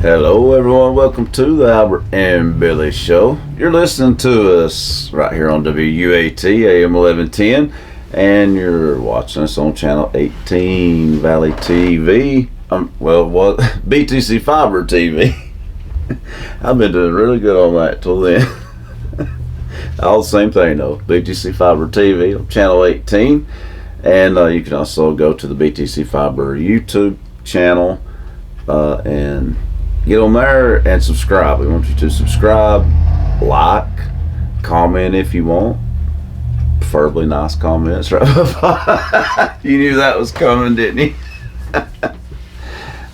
Hello, everyone. Welcome to the Albert and Billy Show. You're listening to us right here on WUAT AM 1110, and you're watching us on channel 18 Valley TV. BTC Fiber TV. I've been doing really good on that till then. All the same thing though. BTC Fiber TV on channel 18, and you can also go to the BTC Fiber YouTube channel and get on there and subscribe. We want you to subscribe, like, comment if you want. Preferably nice comments, right? You knew that was coming, didn't you?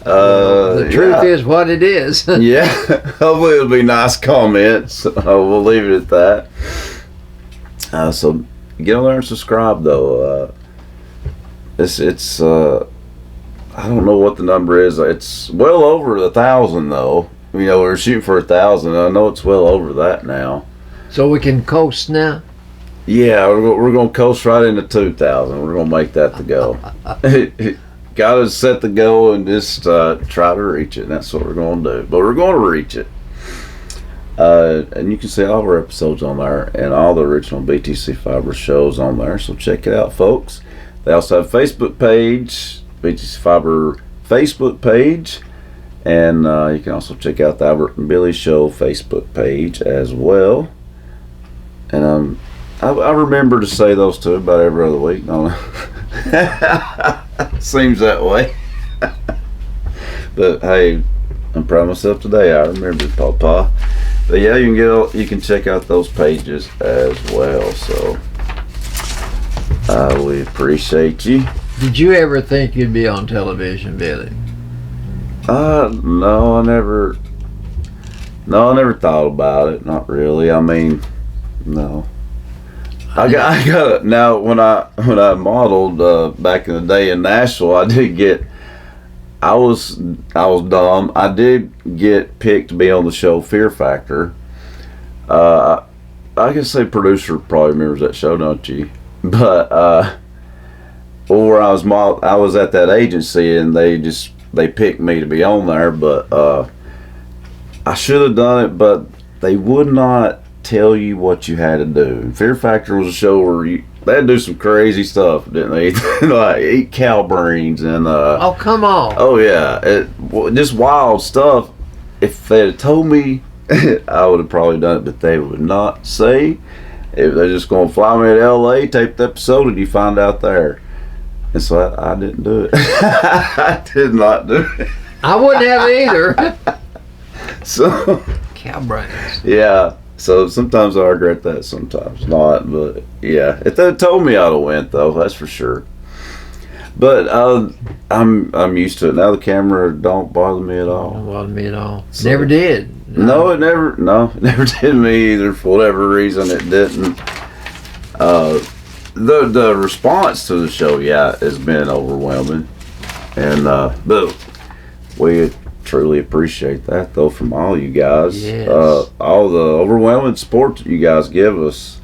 The truth is what it is. Yeah, hopefully it'll be nice comments. We'll leave it at that. So get on there and subscribe, though. It's I don't know what the number is. It's well over 1,000 though. You know, we're shooting for 1,000. I know it's well over that now. So we can coast now? Yeah, we're going to coast right into 2,000. We're going to make that the goal. Got to set the goal and just try to reach it. And that's what we're going to do. But we're going to reach it. And you can see all of our episodes on there and all the original BTC Fiber shows on there. So check it out, folks. They also have a Facebook page, BTC Fiber Facebook page, and you can also check out the Albert and Billy Show Facebook page as well. And I remember to say those two about every other week. Seems that way. But hey, I'm proud of myself today. I remembered, Papa. But yeah, you can check out those pages as well. So we appreciate you. Did you ever think you'd be on television, Billy? No, I never thought about it. Not really. I mean, no. I got now when I modeled back in the day in Nashville, I was dumb. I did get picked to be on the show Fear Factor. I can say producer probably remembers that show, don't you? But where I was at that agency, and they picked me to be on there, but I should have done it, but they would not tell you what you had to do. Fear Factor was a show where they had to do some crazy stuff, didn't they? Like eat cow brains and oh, come on. Oh yeah, just wild stuff. If they had told me, I would have probably done it, but they would not say. If they're just gonna fly me to LA, tape the episode, and you find out there. And so I didn't do it. I did not do it. I wouldn't have either. So Cow brains. Yeah. So sometimes I regret that, sometimes not. But yeah, if they told me I'd have went though, that's for sure. But I'm used to it now. The camera don't bother me at all. Don't bother me at all. So, never did. No, it never did me either. For whatever reason, it didn't. The response to the show, yeah, has been overwhelming, and but we truly appreciate that though from all you guys. Yes. All the overwhelming support that you guys give us.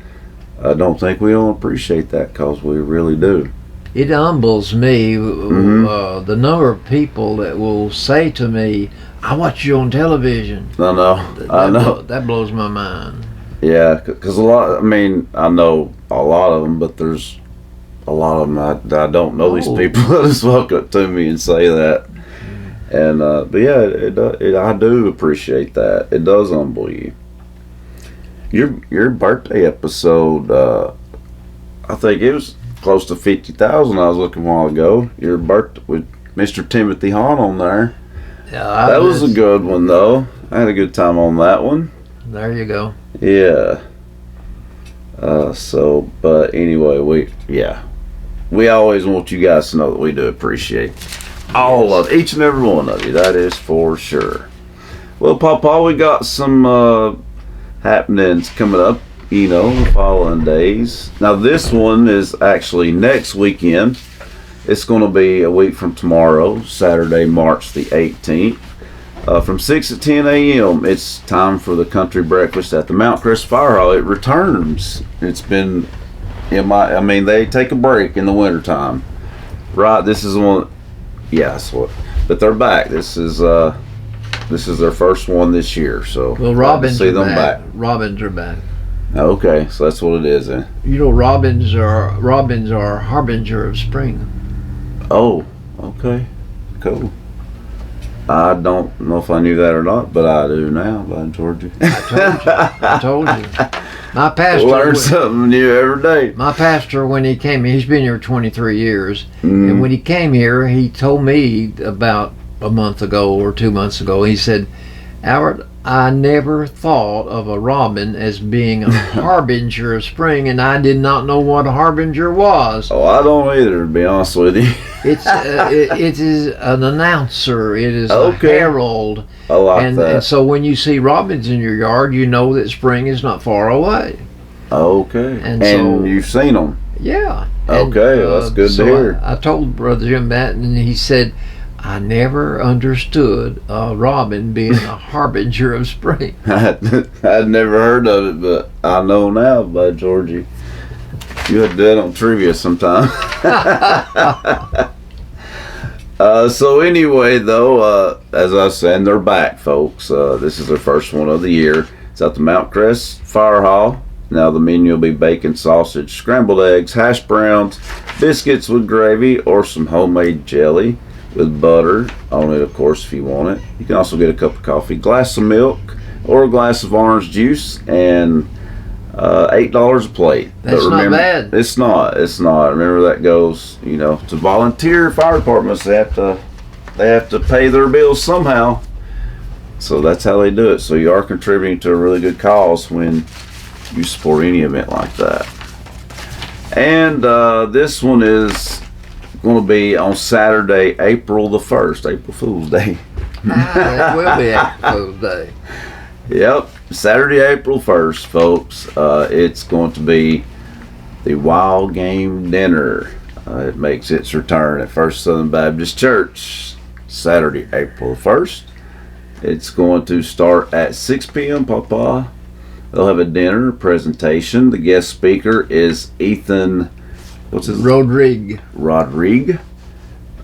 I don't think we don't appreciate that, because we really do. It humbles me, Mm-hmm. the number of people that will say to me, "I watch you on television." I know. That blows my mind. Yeah, because a lot. I mean, I know a lot of them, but there's a lot of them I don't know. These people that just walk up to me and say that, and but yeah, I do appreciate that. It does humble you. Your birthday episode, I think it was close to 50,000. I was looking a while ago. Your birthday with Mr. Timothy Hahn on there. Yeah, that was a good one though. I had a good time on that one. There you go. Yeah. But anyway, we always want you guys to know that we do appreciate all of each and every one of you. That is for sure. Well, Papa, we got some happenings coming up, the following days. Now, this one is actually next weekend. It's going to be a week from tomorrow, Saturday, March the 18th. From 6 to 10 a.m., it's time for the country breakfast at the Mount Crest Fire Hall. It returns. It's been, they take a break in the wintertime. Right, this is one, but they're back. This is This is their first one this year, so Well, glad to robins see are them back. back. Robins are back. Okay, so that's what it is then. You know, robins are harbinger of spring. Oh, okay, cool. I don't know if I knew that or not, but I do now, by Georgia. I told you. My pastor. Learn something new every day. My pastor, when he came, he's been here 23 years, Mm. and when he came here, he told me about a month ago or 2 months ago. He said, "Albert, I never thought of a robin as being a harbinger of spring, and I did not know what a harbinger was. Oh, I don't either, to be honest with you. It is an announcer. It is Okay. a herald, I like and that. so when you see robins in your yard, you know that spring is not far away. Okay. And And so- you've seen them. Yeah. Okay, well, that's good to hear. I told Brother Jim that, and he said, I never understood a robin being a harbinger of spring. I'd never heard of it, but I know now, by Georgie. You had to do that on trivia sometime. So anyway, though, as I was saying, they're back, folks. This is their first one of the year. It's at the Mount Crest Fire Hall. Now the menu will be bacon, sausage, scrambled eggs, hash browns, biscuits with gravy, or some homemade jelly with butter on it, of course, if you want it. You can also get a cup of coffee, glass of milk, or a glass of orange juice, and $8 a plate. That's But remember, not bad. It's not. It's not. Remember, that goes, to volunteer fire departments. They have to pay their bills somehow. So that's how they do it. So you are contributing to a really good cause when you support any event like that. And this one is going to be on Saturday, April the 1st, April Fool's Day. It will be April Fool's Day. Yep, Saturday, April 1st, folks. It's going to be the Wild Game Dinner. It makes its return at First Southern Baptist Church, Saturday, April 1st. It's going to start at 6 p.m., Papa. They'll have a dinner, presentation. The guest speaker is Ethan, what's his name? Rodrigue.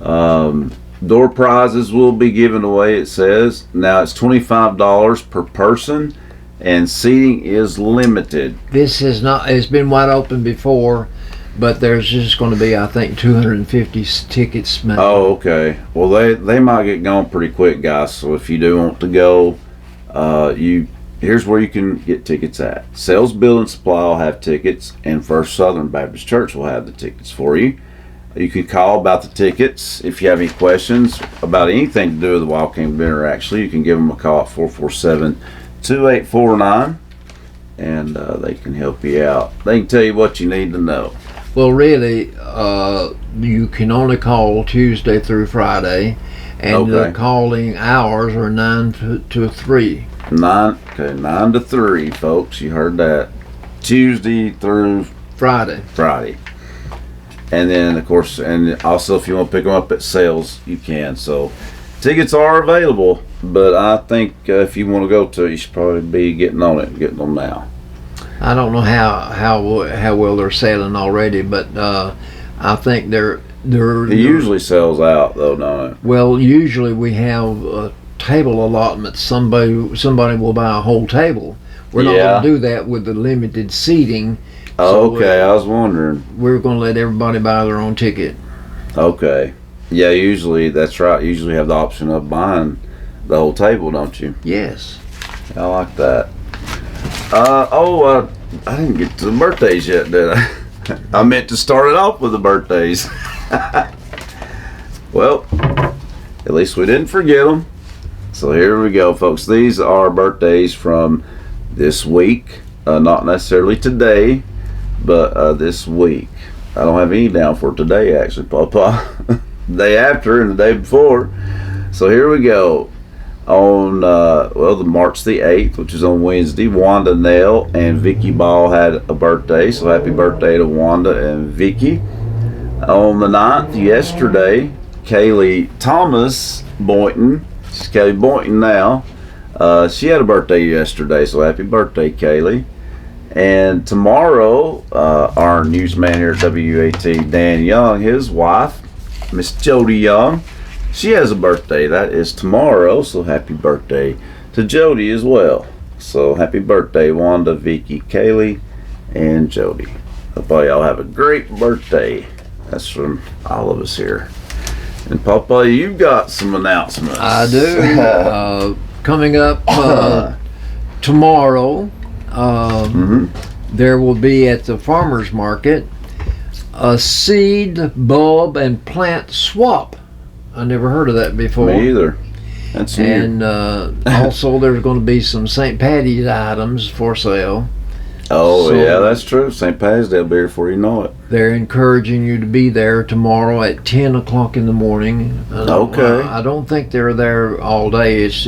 Door prizes will be given away, it says. Now it's $25 per person, and seating is limited. This is not, it's been wide open before, but there's just going to be, I think, 250 tickets made. Oh, okay. Well, they might get gone pretty quick, guys. So if you do want to go, here's where you can get tickets at. Sales Building Supply will have tickets, and First Southern Baptist Church will have the tickets for you. You can call about the tickets if you have any questions about anything to do with the Wild Game Dinner. Actually, you can give them a call at 447-2849, and they can help you out. They can tell you what you need to know. Well, really, you can only call Tuesday through Friday, and the Okay. calling hours are 9 to 3. 9 to 3, folks. You heard that. Tuesday through Friday. Friday. And then, of course, and also if you want to pick them up at sales, you can. So tickets are available, but I think if you want to go to it, you should probably be getting them now. I don't know how well they're selling already, but I think they're It usually sells out, though, don't it? well. Usually we have a table allotment. Somebody will buy a whole table. We're not Yeah. going to do that with the limited seating. Oh, okay, I was wondering. We're going to let everybody buy their own ticket. Okay. Yeah, usually, that's right. Usually have the option of buying the whole table, don't you? Yes. I like that. I didn't get to the birthdays yet, did I? I meant to start it off with the birthdays. Well, at least we didn't forget them. So here we go, folks. These are birthdays from this week. Not necessarily today, but this week. I don't have any down for today, actually, Papa. Day after and the day before. So here we go. On the March the 8th, which is on Wednesday, Wanda Nell and Vicky Ball had a birthday, so happy birthday to Wanda and Vicky. On the 9th, yesterday, Kaylee Thomas Boynton, she's Kaylee Boynton now, she had a birthday yesterday, so happy birthday, Kaylee. And tomorrow, our newsman here at WAT, Dan Young, his wife, Miss Jody Young, She has a birthday. That is tomorrow, so happy birthday to Jody as well. So happy birthday, Wanda, Vicky, Kaylee, and Jody. Hope y'all have a great birthday. That's from all of us here. And Papa, you've got some announcements. I do. Coming up tomorrow, there will be at the farmers market a seed, bulb, and plant swap. I never heard of that before. Me either. That's new. And also there's going to be some St. Patty's items for sale. Oh, so yeah, that's true. St. Patty's Day will be here before you know it. They're encouraging you to be there tomorrow at 10 o'clock in the morning. Okay. I don't think they're there all day. It's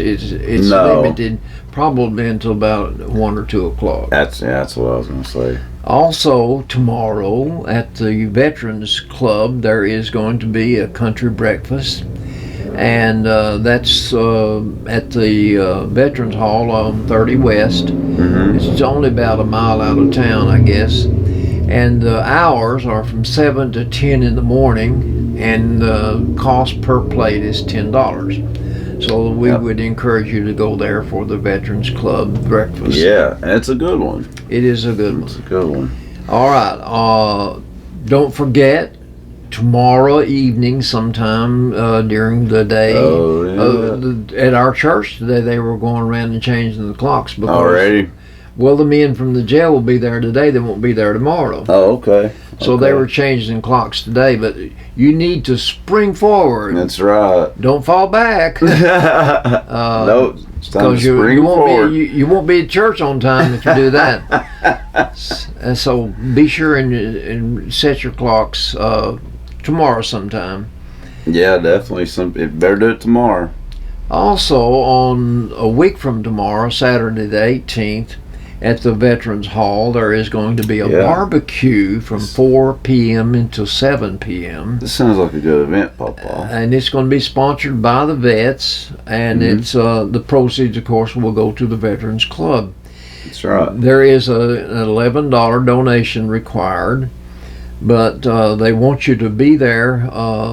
No. limited probably until about 1 or 2 o'clock. That's what I was going to say. Also, tomorrow at the Veterans Club, there is going to be a country breakfast. And that's at the Veterans Hall on 30 West. It's only about a mile out of town, I guess. And the hours are from 7 to 10 in the morning, and the cost per plate is $10. So we would encourage you to go there for the Veterans Club breakfast. Yeah, and it's a good one. It is a good It's a one. good one. All right. Don't forget, tomorrow evening sometime during the day, at our church today, they were going around and changing the clocks. Because, Already? well, the men from the jail will be there today. They won't be there tomorrow. Oh, okay. So they were changing clocks today, but you need to spring forward. That's right. Don't fall back. No, it's time to Because spring forward. you won't be at church on time if you do that. And so be sure and set your clocks tomorrow sometime. Yeah, definitely. It better do it tomorrow. Also, on a week from tomorrow, Saturday the 18th, at the Veterans Hall, there is going to be a barbecue from 4 p.m. until 7 p.m. This sounds like a good event, Papa. And it's going to be sponsored by the vets, and it's the proceeds, of course, will go to the Veterans Club. That's right. There is an $11 donation required, but they want you to be there.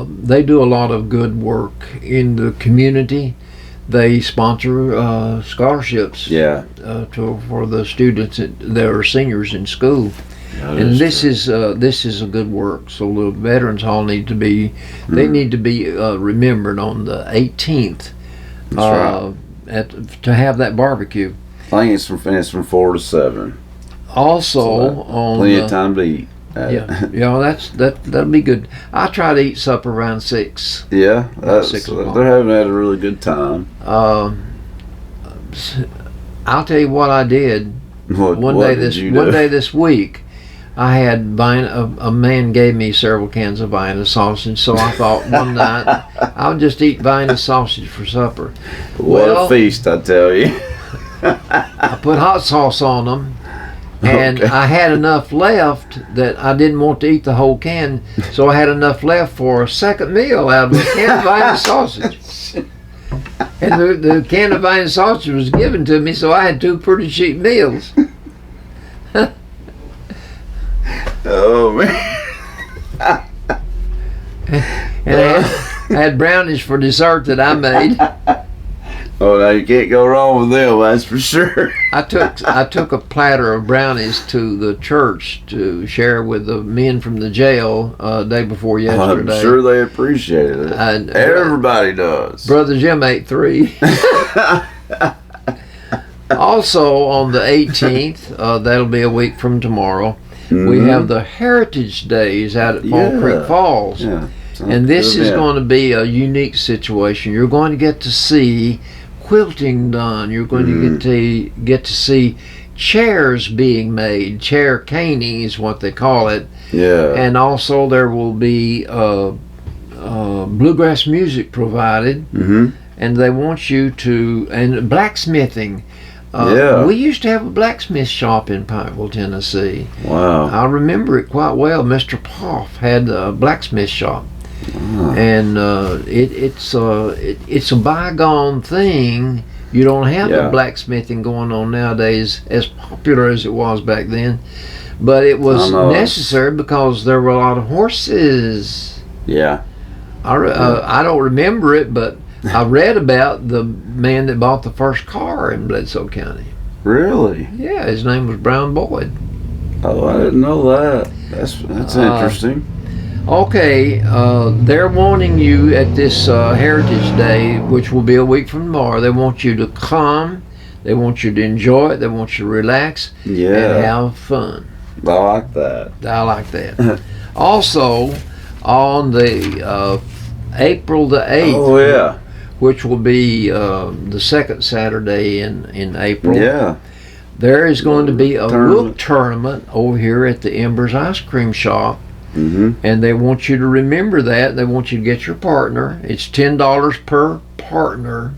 They do a lot of good work in the community. They sponsor scholarships for the students that are seniors in school. And this is a good work. So the Veterans Hall need to be remembered on the 18th to have that barbecue. I think it's from 4 to 7. Also, So on plenty of time to eat. that'll be good. I try to eat supper around 6. Yeah, About 6 o'clock. they're having had a really good time. I'll tell you what I did. One day this week, I had a man gave me several cans of Vienna sausage, so I thought one night I'll just eat Vienna sausage for supper. What a feast, I tell you. I put hot sauce on them, and I had enough left that I didn't want to eat the whole can, so I had enough left for a second meal out of a can of Vienna sausage. And the can of Vienna sausage was given to me, so I had 2 pretty cheap meals. Oh, man. And I had brownies for dessert that I made. Oh, now you can't go wrong with them, that's for sure. I took a platter of brownies to the church to share with the men from the jail day before yesterday. I'm sure they appreciated it. Everybody does. Brother Jim ate 3. Also, on the 18th, that'll be a week from tomorrow, we have the Heritage Days out at Fall Creek Falls. Yeah. And this is going to be a unique situation. You're going to get to see quilting done. You're going to get to see chairs being made. Chair caning is what they call it. Yeah. And also there will be bluegrass music provided. And they want you to, and blacksmithing. We used to have a blacksmith shop in Pikeville, Tennessee. Wow. I remember it quite well. Mr. Poff had a blacksmith shop. And it's a bygone thing. You don't have the blacksmithing going on nowadays as popular as it was back then, but it was necessary because there were a lot of horses. Yeah. I don't remember it, but I read about the man that bought the first car in Bledsoe County. Really? Yeah, his name was Brown Boyd. Oh, I didn't know that. That's interesting. Okay, they're wanting you at this Heritage Day, which will be a week from tomorrow. They want you to come. They want you to enjoy it. They want you to relax and Yeah, have fun. I like that. I like that. Also, on the April the 8th, Oh yeah, which will be the second Saturday in April, yeah. there is going to be a Tournament. Rook tournament over here at the Embers Ice Cream Shop. Mm-hmm. And they want you to remember that. They want you to get your partner. It's $10 per partner.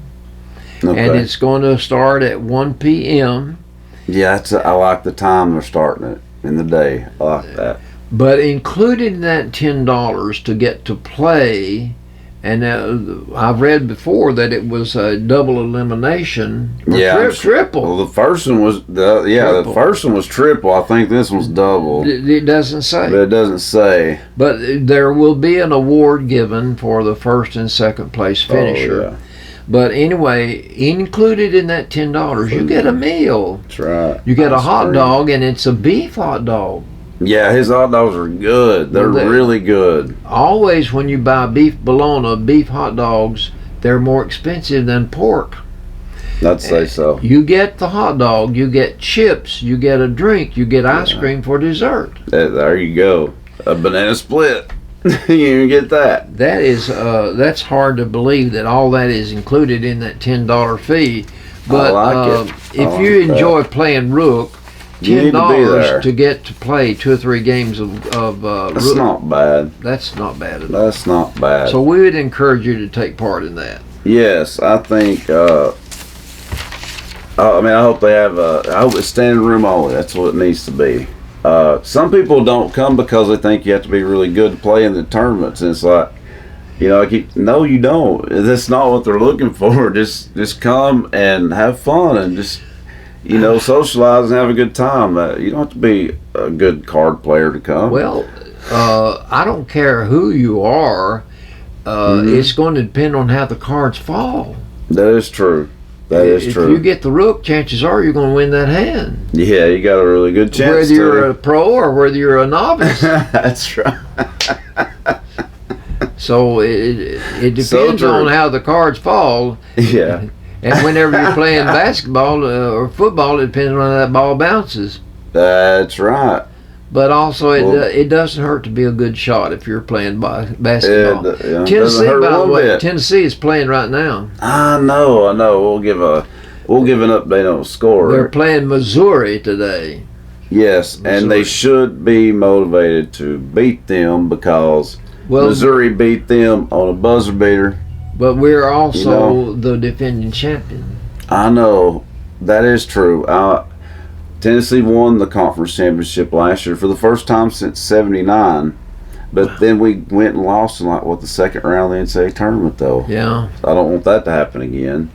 Okay. And it's going to start at 1 p.m. Yeah, I like the time they're starting it in the day. I like that. But included in that $10 to get to play, and I've read before that it was a double elimination. Or Yeah, triple. Well, the first one was Triple. the first one was triple. I think this one's double, It doesn't say. but it doesn't say. But there will be an award given for the first and second place finisher. Oh, yeah. But anyway, included in that $10, you get a meal. That's right. You get a Ice hot cream. dog, and it's a beef hot dog. Yeah, his hot dogs are good. They're Well, really good. Always when you buy beef bologna, beef hot dogs, they're more expensive than pork. I'd say so. You get the hot dog, you get chips, you get a drink, you get ice cream for dessert. There you go. A banana split. You even get that. That is that's hard to believe that all that is included in that $10 fee. But I like it. I if like you that. enjoy playing Rook, You need to be there. $10 to get to play 2 or 3 games of That's Rook, not bad. that's not bad at all. That's not bad. So we would encourage you to take part in that. Yes, I think. I hope they have. I hope it's standing room only. That's what it needs to be. Some people don't come because they think you have to be really good to play in the tournaments, and it's like, no, you don't. That's not what they're looking for. Just come and have fun and just socialize and have a good time. You don't have to be a good card player to come. Well, I don't care who you are. It's going to depend on how the cards fall. That is true. That is If true. you get the Rook, chances are you're going to win that hand. Yeah, you got a really good chance. Whether you're a pro or whether you're a novice. That's right. So it depends So true. on how the cards fall. Yeah. And whenever you're playing basketball or football, it depends on how that ball bounces. That's right. But also, Well- it doesn't hurt to be a good shot if you're playing basketball. It doesn't Tennessee, hurt by the one way, bit. Tennessee is playing right now. I know. We'll give an update on the score. They're playing Missouri today. Yes, and they Missouri. should be motivated to beat them because Well, Missouri beat them on a buzzer beater. but we're also You the defending champion. I know that is true. Tennessee won the conference championship last year for the first time since '79. But then we went and lost in the second round of the NCAA tournament, though. Yeah. I don't want that to happen again.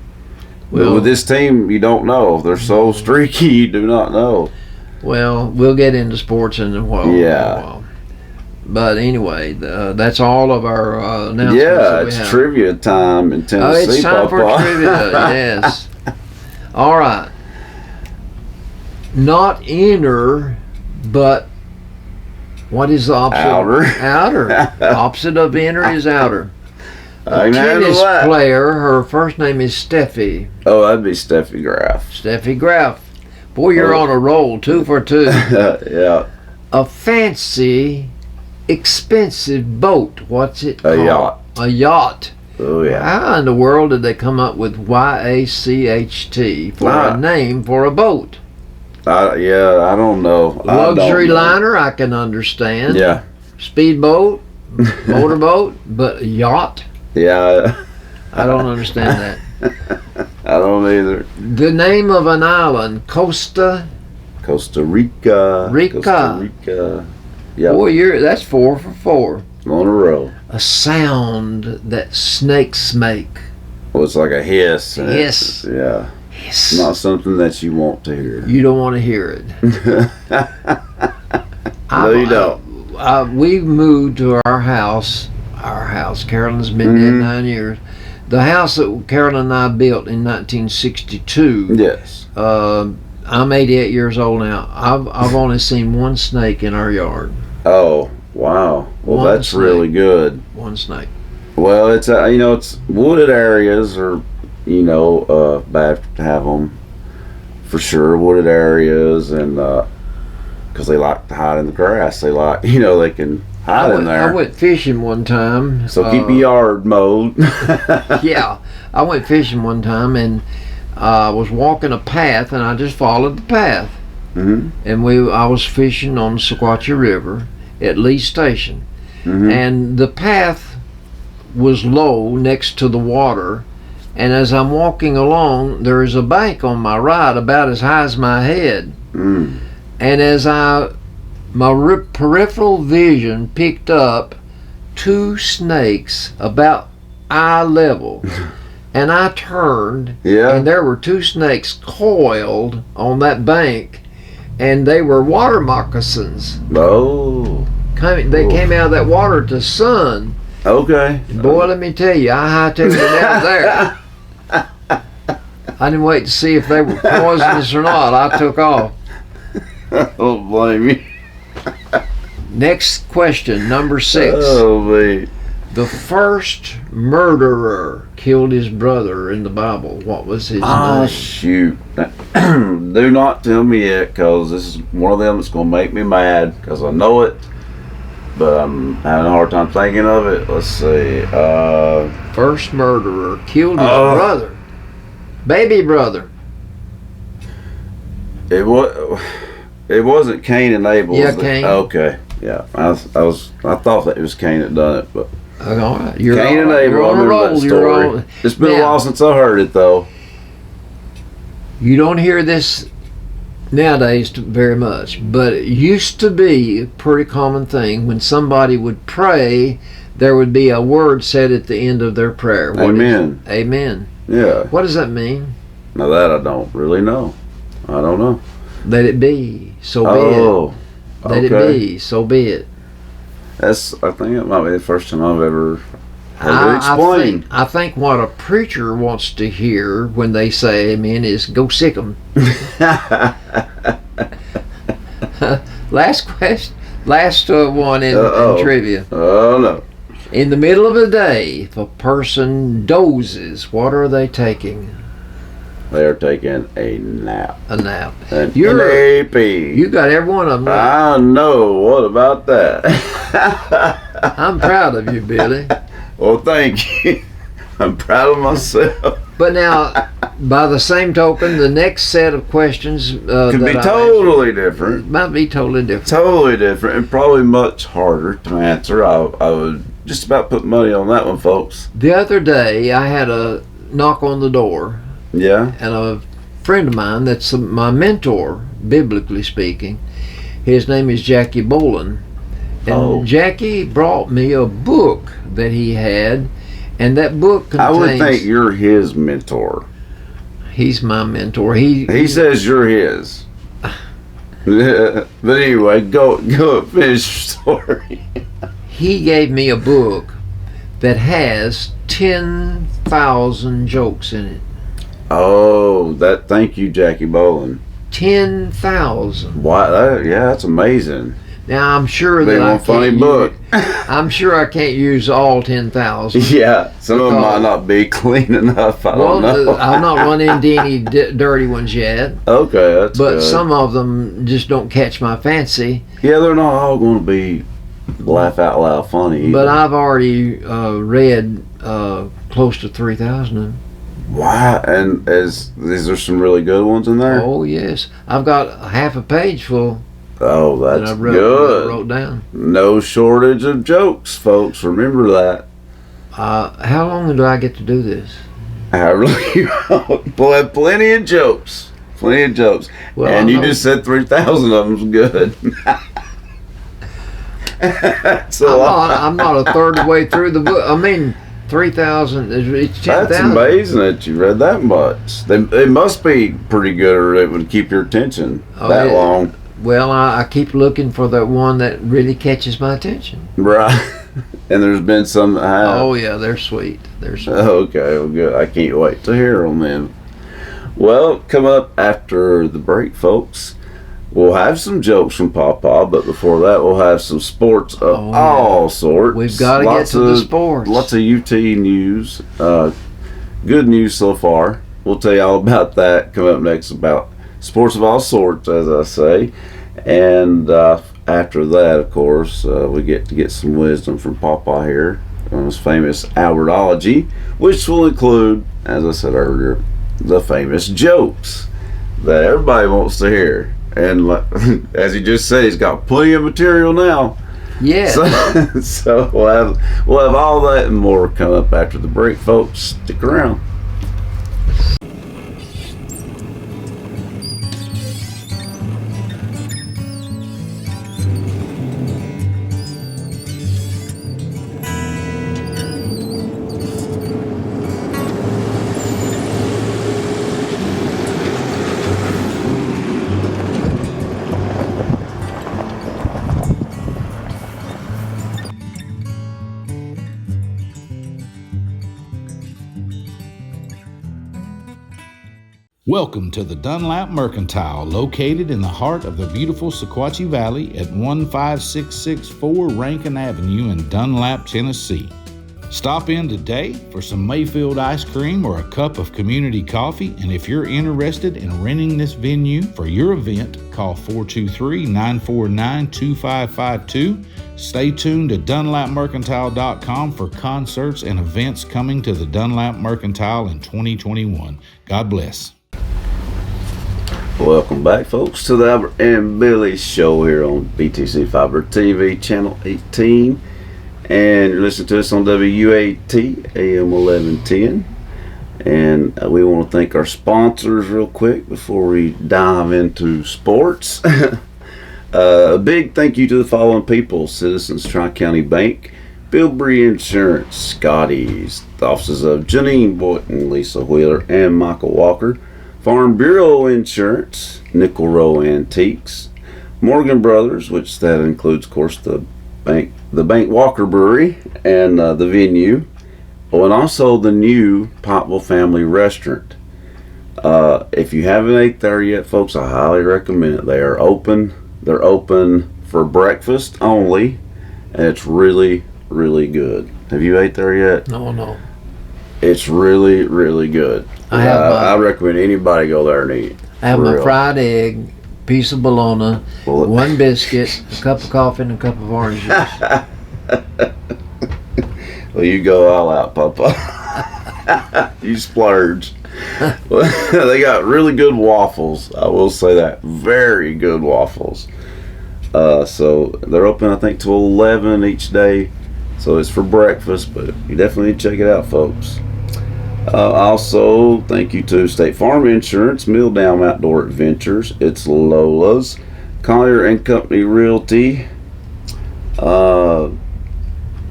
But Well, with this team, you don't know. They're so streaky, you do not know. well, we'll get into sports in a while. Yeah. But anyway, that's all of our announcements. Yeah, that we it's have. trivia time in Oh, Tennessee. it's time for Papa. trivia. Yes. All right. Not inner, but what is the opposite? Outer. Outer. Opposite of inner is outer. I A can handle tennis that. player, her first name is Steffi. Oh, that'd be Steffi Graf. Steffi Graf. Boy, you're Oh. on a roll, 2 for 2. Yeah, A fancy, expensive boat. What's it a called? yacht. A yacht. Oh, yeah. How in the world did they come up with YACHT for Ah. a name for a boat? I don't know. I don't Luxury know. liner, I can understand. Yeah, Speedboat, motorboat, but a yacht? yeah. I don't understand that. I don't either. The name of an island, Costa. Costa Rica. Rica. Costa Rica. Yeah, Boy, that's 4 for 4. on a roll. A sound that snakes make. Well, it's like a hiss. and Hiss. Yeah. Hiss. Not something that you want to hear. You don't want to hear it. No, you don't. We moved to our house our house. Carolyn's been dead 9 years. The house that Carolyn and I built in 1962. Yes. I'm 88 years old now. I've only seen one snake in our yard. Oh, wow. Well, One that's snake. really good. One snake. Well, it's it's wooded areas are bad to have them for sure. Wooded areas, and because they like to hide in the grass, they like they can hide in there. I went fishing one time. So keep your yard mowed. Yeah, I went fishing one time and I was walking a path and I just followed the path. Mm-hmm. And I was fishing on the Sequatchie River at Lee Station, Mm-hmm. and the path was low next to the water. And as I'm walking along, there is a bank on my right about as high as my head. Mm. And as my peripheral vision picked up two snakes about eye level, and I turned, Yeah. and there were two snakes coiled on that bank, and they were water moccasins. Oh. They came out of that water to sun. Okay. Boy, let me tell you, I hightailed it out there. I didn't wait to see if they were poisonous or not. I took off. Don't blame you. Next question, number 6. Oh, man. The first murderer killed his brother in the Bible. What was his Ah, name? shoot. Do not tell me yet, because this is one of them that's going to make me mad, because I know it, but I'm having a hard time thinking of it. Let's see. First murderer killed his Oh. brother. Baby brother. It wasn't Cain and Abel. Yeah, was it? Cain. Okay. Yeah. I thought that it was Cain that done it, but All right. You're Cain and all right. Abel, You're I on a remember roll. that You're story. on. It's been a Now, while since I heard it, though. You don't hear this nowadays very much, but it used to be a pretty common thing. When somebody would pray, there would be a word said at the end of their prayer. What is- Amen. Amen. Yeah. What does that mean? Now that I don't really know. I don't know. Let it be. So be Oh. it. Let it be. So be it. I think it might be the first time I've ever heard it explained. I think what a preacher wants to hear when they say amen is go sick 'em. Last question. Last one in trivia. Oh, no. In the middle of the day, if a person dozes, what are they taking? They're taking a nap. A nap. An You're- NAP. You got every one of them. I know. What about that? I'm proud of you, Billy. Well, thank you. I'm proud of myself. But now, by the same token, the next set of questions Could that be I've totally answered different. might be totally different. Totally different, and probably much harder to answer. I would just about put money on that one, folks. The other day, I had a knock on the door, Yeah. and a friend of mine that's my mentor, biblically speaking, his name is Jackie Boland. And Oh. Jackie brought me a book that he had, and that book I would think contains... you're his mentor. He's my mentor. He says you're his. But anyway, go finish your story. He gave me a book that has 10,000 jokes in it. Oh, thank you, Jackie Boland. 10,000. Why? That's amazing. Now I'm sure They that I want funny can't book. I'm sure I can't use all 10,000. Yeah, some of them might not be clean enough. I don't know. I've not run into any dirty ones yet, Okay, that's but good. some of them just don't catch my fancy. Yeah, they're not all going to be laugh out loud funny. But either. I've already read close to 3,000 of them. Wow, and is there some really good ones in there? Oh yes, I've got half a page full Oh, that that's I good. wrote down. No shortage of jokes, folks. Remember that. How long do I get to do this? I really boy, plenty of jokes. Plenty of jokes. Well, and I you know- just said 3,000 of them's good. That's a lot. I'm not a third of the way through the book. I mean, 3,000. It's 10,000. That's amazing that you read that much. They must be pretty good, or it would keep your attention Oh, that yeah. long. Well, I keep looking for the one that really catches my attention. Right. And there's been some that have. Oh yeah, they're sweet. They're sweet. Okay, well, good. I can't wait to hear them then. Well, come up after the break, folks. We'll have some jokes from Papa, but before that, we'll have some sports of all sorts. We've got to get to the sports. Lots of UT news. Good news so far. We'll tell you all about that. Come up next about sports of all sorts, as I say. And after that, of course, we get to get some wisdom from Papa here on his famous Albertology, which will include, as I said earlier, the famous jokes that everybody wants to hear. And as he just said, he's got plenty of material now. Yeah. So we'll have all that and more come up after the break, folks. Stick around. Welcome to the Dunlap Mercantile, located in the heart of the beautiful Sequatchie Valley at 15664 Rankin Avenue in Dunlap, Tennessee. Stop in today for some Mayfield ice cream or a cup of community coffee, and if you're interested in renting this venue for your event, call 423-949-2552. Stay tuned to DunlapMercantile.com for concerts and events coming to the Dunlap Mercantile in 2021. God bless. Welcome back, folks, to the Albert and Billy Show here on BTC Fiber TV, Channel 18. And you're listening to us on WAT, AM 1110. And we want to thank our sponsors real quick before we dive into sports. A big thank you to the following people: Citizens Tri-County Bank, Bilbrey Insurance, Scotty's, the offices of Janine Boynton, Lisa Wheeler, and Michael Walker, Farm Bureau Insurance, Nickel Row Antiques, Morgan Brothers, which that includes, of course, the Bank Walker Brewery and the venue, and also the new Pottville Family Restaurant. If you haven't ate there yet, folks, I highly recommend it. They are open. They're open for breakfast only, and it's really, really good. Have you ate there yet? No. It's really, really good. I recommend anybody go there and eat. I have my fried egg, piece of bologna, one biscuit, a cup of coffee, and a cup of orange juice. Well, you go all out, Papa. You splurge. They got really good waffles. I will say that. Very good waffles. So they're open, I think, till 11 each day. So it's for breakfast, but you definitely need to check it out, folks. Also, thank you to State Farm Insurance, Milldown Outdoor Adventures, It's Lola's, Collier and Company Realty,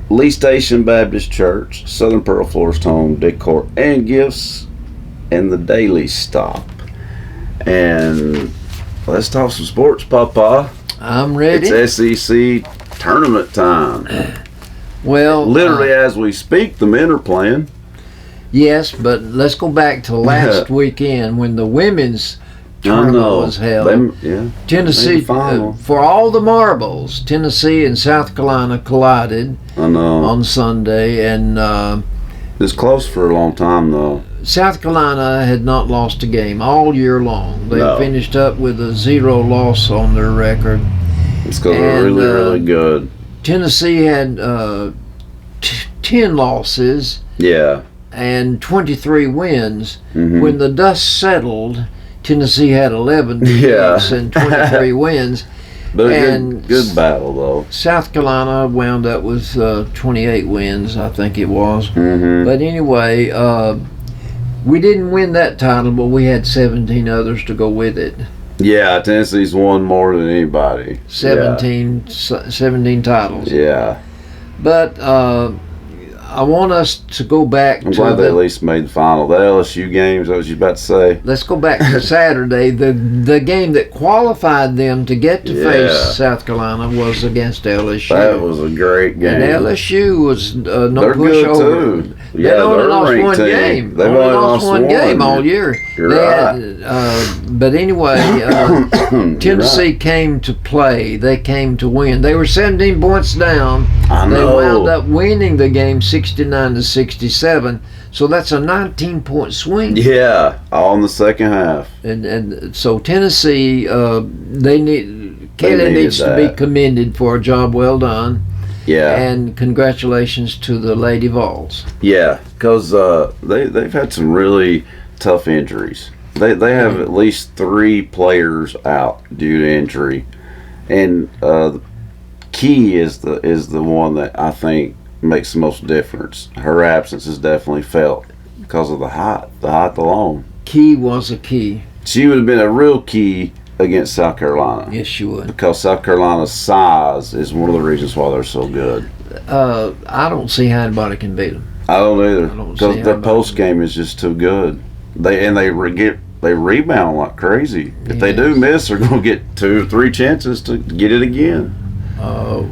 Lee Station Baptist Church, Southern Pearl Florist Home Decor and Gifts, and the Daily Stop. And let's talk some sports, Papa. I'm ready. It's SEC tournament time. Well, literally as we speak, the men are playing. Yes, but let's go back to last weekend when the women's tournament was held. Tennessee, for all the marbles, Tennessee and South Carolina collided on Sunday, and it's close for a long time though. South Carolina had not lost a game all year long. They finished up with a 0 loss on their record. It's because they're really, really good. Tennessee had 10 losses. Yeah. And 23 wins. Mm-hmm. When the dust settled, Tennessee had 11 defeats and 23 wins. But good battle, though. South Carolina wound up with 28 wins, I think it was. Mm-hmm. But anyway, we didn't win that title, but we had 17 others to go with it. Yeah, Tennessee's won more than anybody. 17 titles. Yeah. But I want us to go back I'm to glad they at least made the final. That LSU game, is that what you about to say? let's go back to Saturday. The game that qualified them to get to Yeah. face South Carolina was against LSU. That was a great game. And LSU was no They're good pushover. too. They only they're a lost ranked one team. game. They've only lost one game all year. You're They right. had, but anyway, Tennessee came to play. They came to win. They were 17 points down. I They know. wound up winning the game 69-67. So that's a 19-point swing. Yeah, all in the second half. And so Tennessee, they need Kelly needed needs to be that. commended for a job well done. Yeah, And congratulations to the Lady Vols. yeah, because they've had some really tough injuries. They have at least 3 players out due to injury, and Key is the one that I think makes the most difference. Her absence is definitely felt because of the height alone. Key was a key. She would have been a real key against South Carolina. Yes, you would. Because South Carolina's size is one of the reasons why they're so good. I don't see how anybody can beat them. I don't either. I don't Because see their how post game is just too good. They rebound like crazy. If they do Yes. miss, they're going to get 2 or 3 chances to get it again.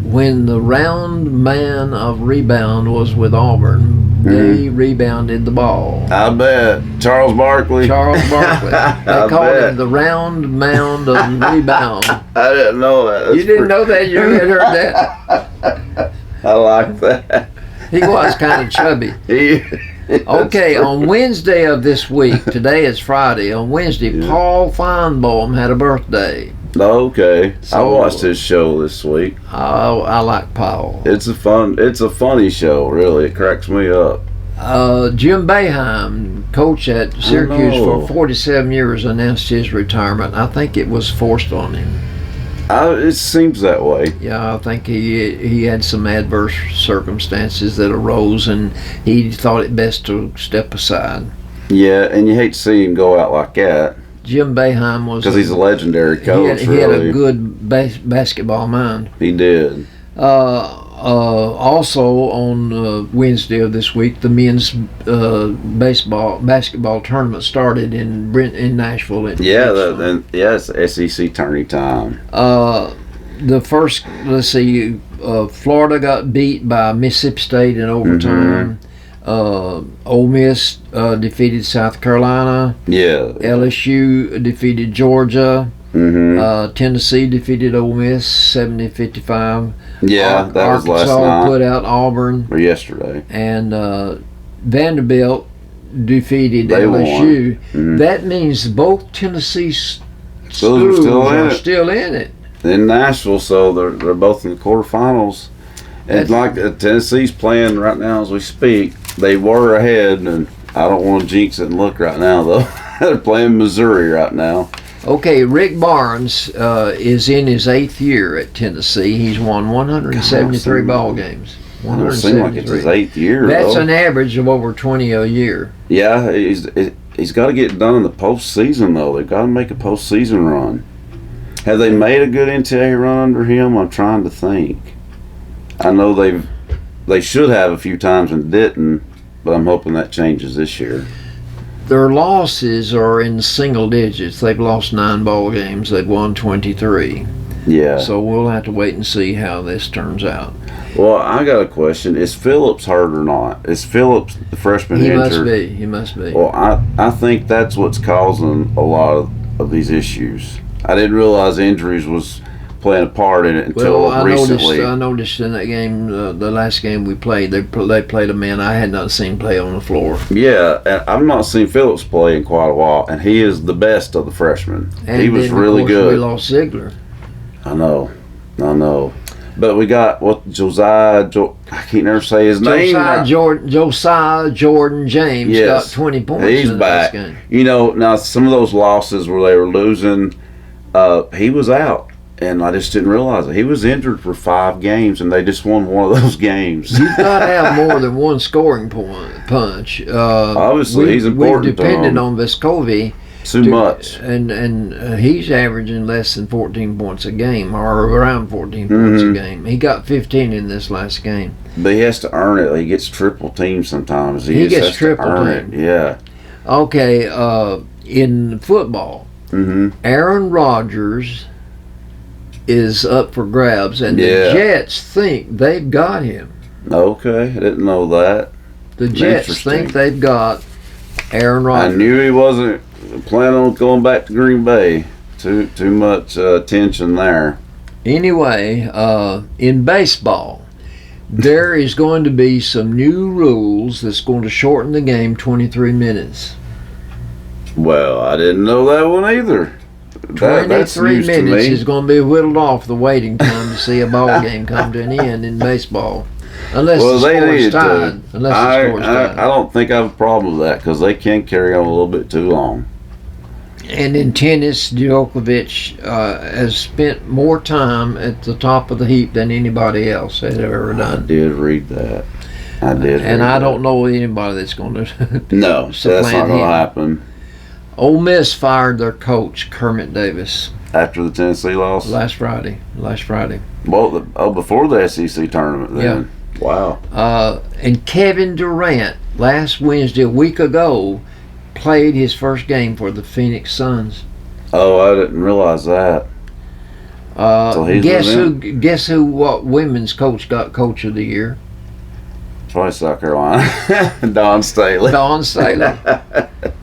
When the round man of rebound was with Auburn, they rebounded the ball. I bet. Charles Barkley. Charles Barkley. They I called bet. him the round mound of rebound. I didn't know that. That's You didn't pretty- know that? You had heard that? I like that. He was kind of chubby. That's Okay, on true. Wednesday of this week, today is Friday, on Wednesday, Yeah. Paul Feinbaum had a birthday. Okay. I So- watched his show this week. I like Paul. It's a funny show, really. It cracks me up. Jim Boeheim, coach at Syracuse know. for 47 years, announced his retirement. I think it was forced on him. It seems that way. Yeah, I think he had some adverse circumstances that arose, and he thought it best to step aside. Yeah, and you hate to see him go out like that Jim Boeheim was because he's a legendary coach. he had really, a good basketball mind. he did. Also on Wednesday of this week, the men's basketball tournament started in Nashville. Yeah, it's SEC tourney time. The first, let's see, Florida got beat by Mississippi State in overtime. Ole Miss defeated South Carolina. Yeah. LSU defeated Georgia. Mm-hmm. Tennessee defeated Ole Miss 70-55. Yeah, that was last Arkansas night put out Auburn, or yesterday. and Vanderbilt defeated They won. LSU. Mhm. That means both Tennessee Schools are still in are it. still in it. In Nashville, so they're both in the quarterfinals. And like Tennessee's playing right now as we speak, they were ahead, and I don't want to jinx it and look right now though. They're playing Missouri right now. Okay, Rick Barnes is in his 8th year at Tennessee. He's won 173 God, ball games. It doesn't seem like it's his 8th year. That's though. an average of over 20 a year. Yeah, he's got to get done in the postseason though. They've got to make a postseason run. Have they made a good NCAA run under him? I'm trying to think. I know they should have a few times and didn't, but I'm hoping that changes this year. Their losses are in single digits. They've lost 9 ball games. They've won 23. Yeah. So we'll have to wait and see how this turns out. Well, I got a question. Is Phillips hurt or not? Is Phillips, the freshman, He injured? must be. He must be. Well, I think that's what's causing a lot of these issues. I didn't realize injuries was playing a part in it until Well, recently. I noticed in that game, the last game we played, they played a man I had not seen play on the floor. Yeah, and I've not seen Phillips play in quite a while, and he is the best of the freshmen. And He was then, of really course, good. We lost Ziegler. I know. But we got Josiah. I can't never say his name. right. Josiah Jordan James Yes. got 20 points He's in back. this game. You know, now some of those losses where they were losing, he was out, and I just didn't realize it. He was injured for 5 games, and they just won one of those games. You've got to have more than one scoring punch. Obviously, he's important We've to depended them. on Vescovi Too much. And he's averaging less than 14 points a game, or around 14 points a game. He got 15 in this last game. But he has to earn it. He gets triple teamed sometimes. He just gets has to triple earn teamed. it. Yeah. Okay, in football, Aaron Rodgers is up for grabs, and the Jets think they've got him. Okay, I didn't know that. The Jets think they've got Aaron Rodgers. I knew he wasn't planning on going back to Green Bay. Too much tension there. Anyway, in baseball, there is going to be some new rules that's going to shorten the game 23 minutes. Well, I didn't know that one either. That's 23 news minutes to me. is going to be whittled off the waiting time to see a ball game come to an end in baseball. Unless the score is tied. I don't think I have a problem with that because they can carry on a little bit too long. And in tennis, Djokovic has spent more time at the top of the heap than anybody else has ever done. I did read that. And I don't know anybody that's going to No, that's not going to happen. Ole Miss fired their coach, Kermit Davis. After the Tennessee loss? Last Friday. Well, before the SEC tournament then. Yeah. Wow. And Kevin Durant, last Wednesday, a week ago, played his first game for the Phoenix Suns. Oh, I didn't realize that. So guess who? What women's coach got Coach of the Year? Probably South Carolina. Dawn Staley. Dawn Staley.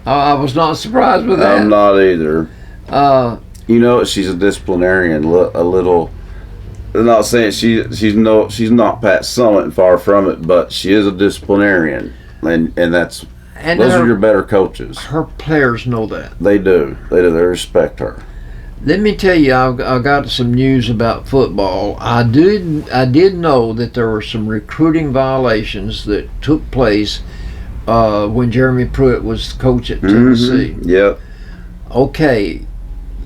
I was not surprised with that. I'm not either. She's a disciplinarian. A little. I'm not saying she's not Pat Summitt, far from it, but she is a disciplinarian, and those are your better coaches. Her players know that. They do. They respect her. Let me tell you, I got some news about football. I did know that there were some recruiting violations that took place when Jeremy Pruitt was coach at Tennessee. Yep. Okay,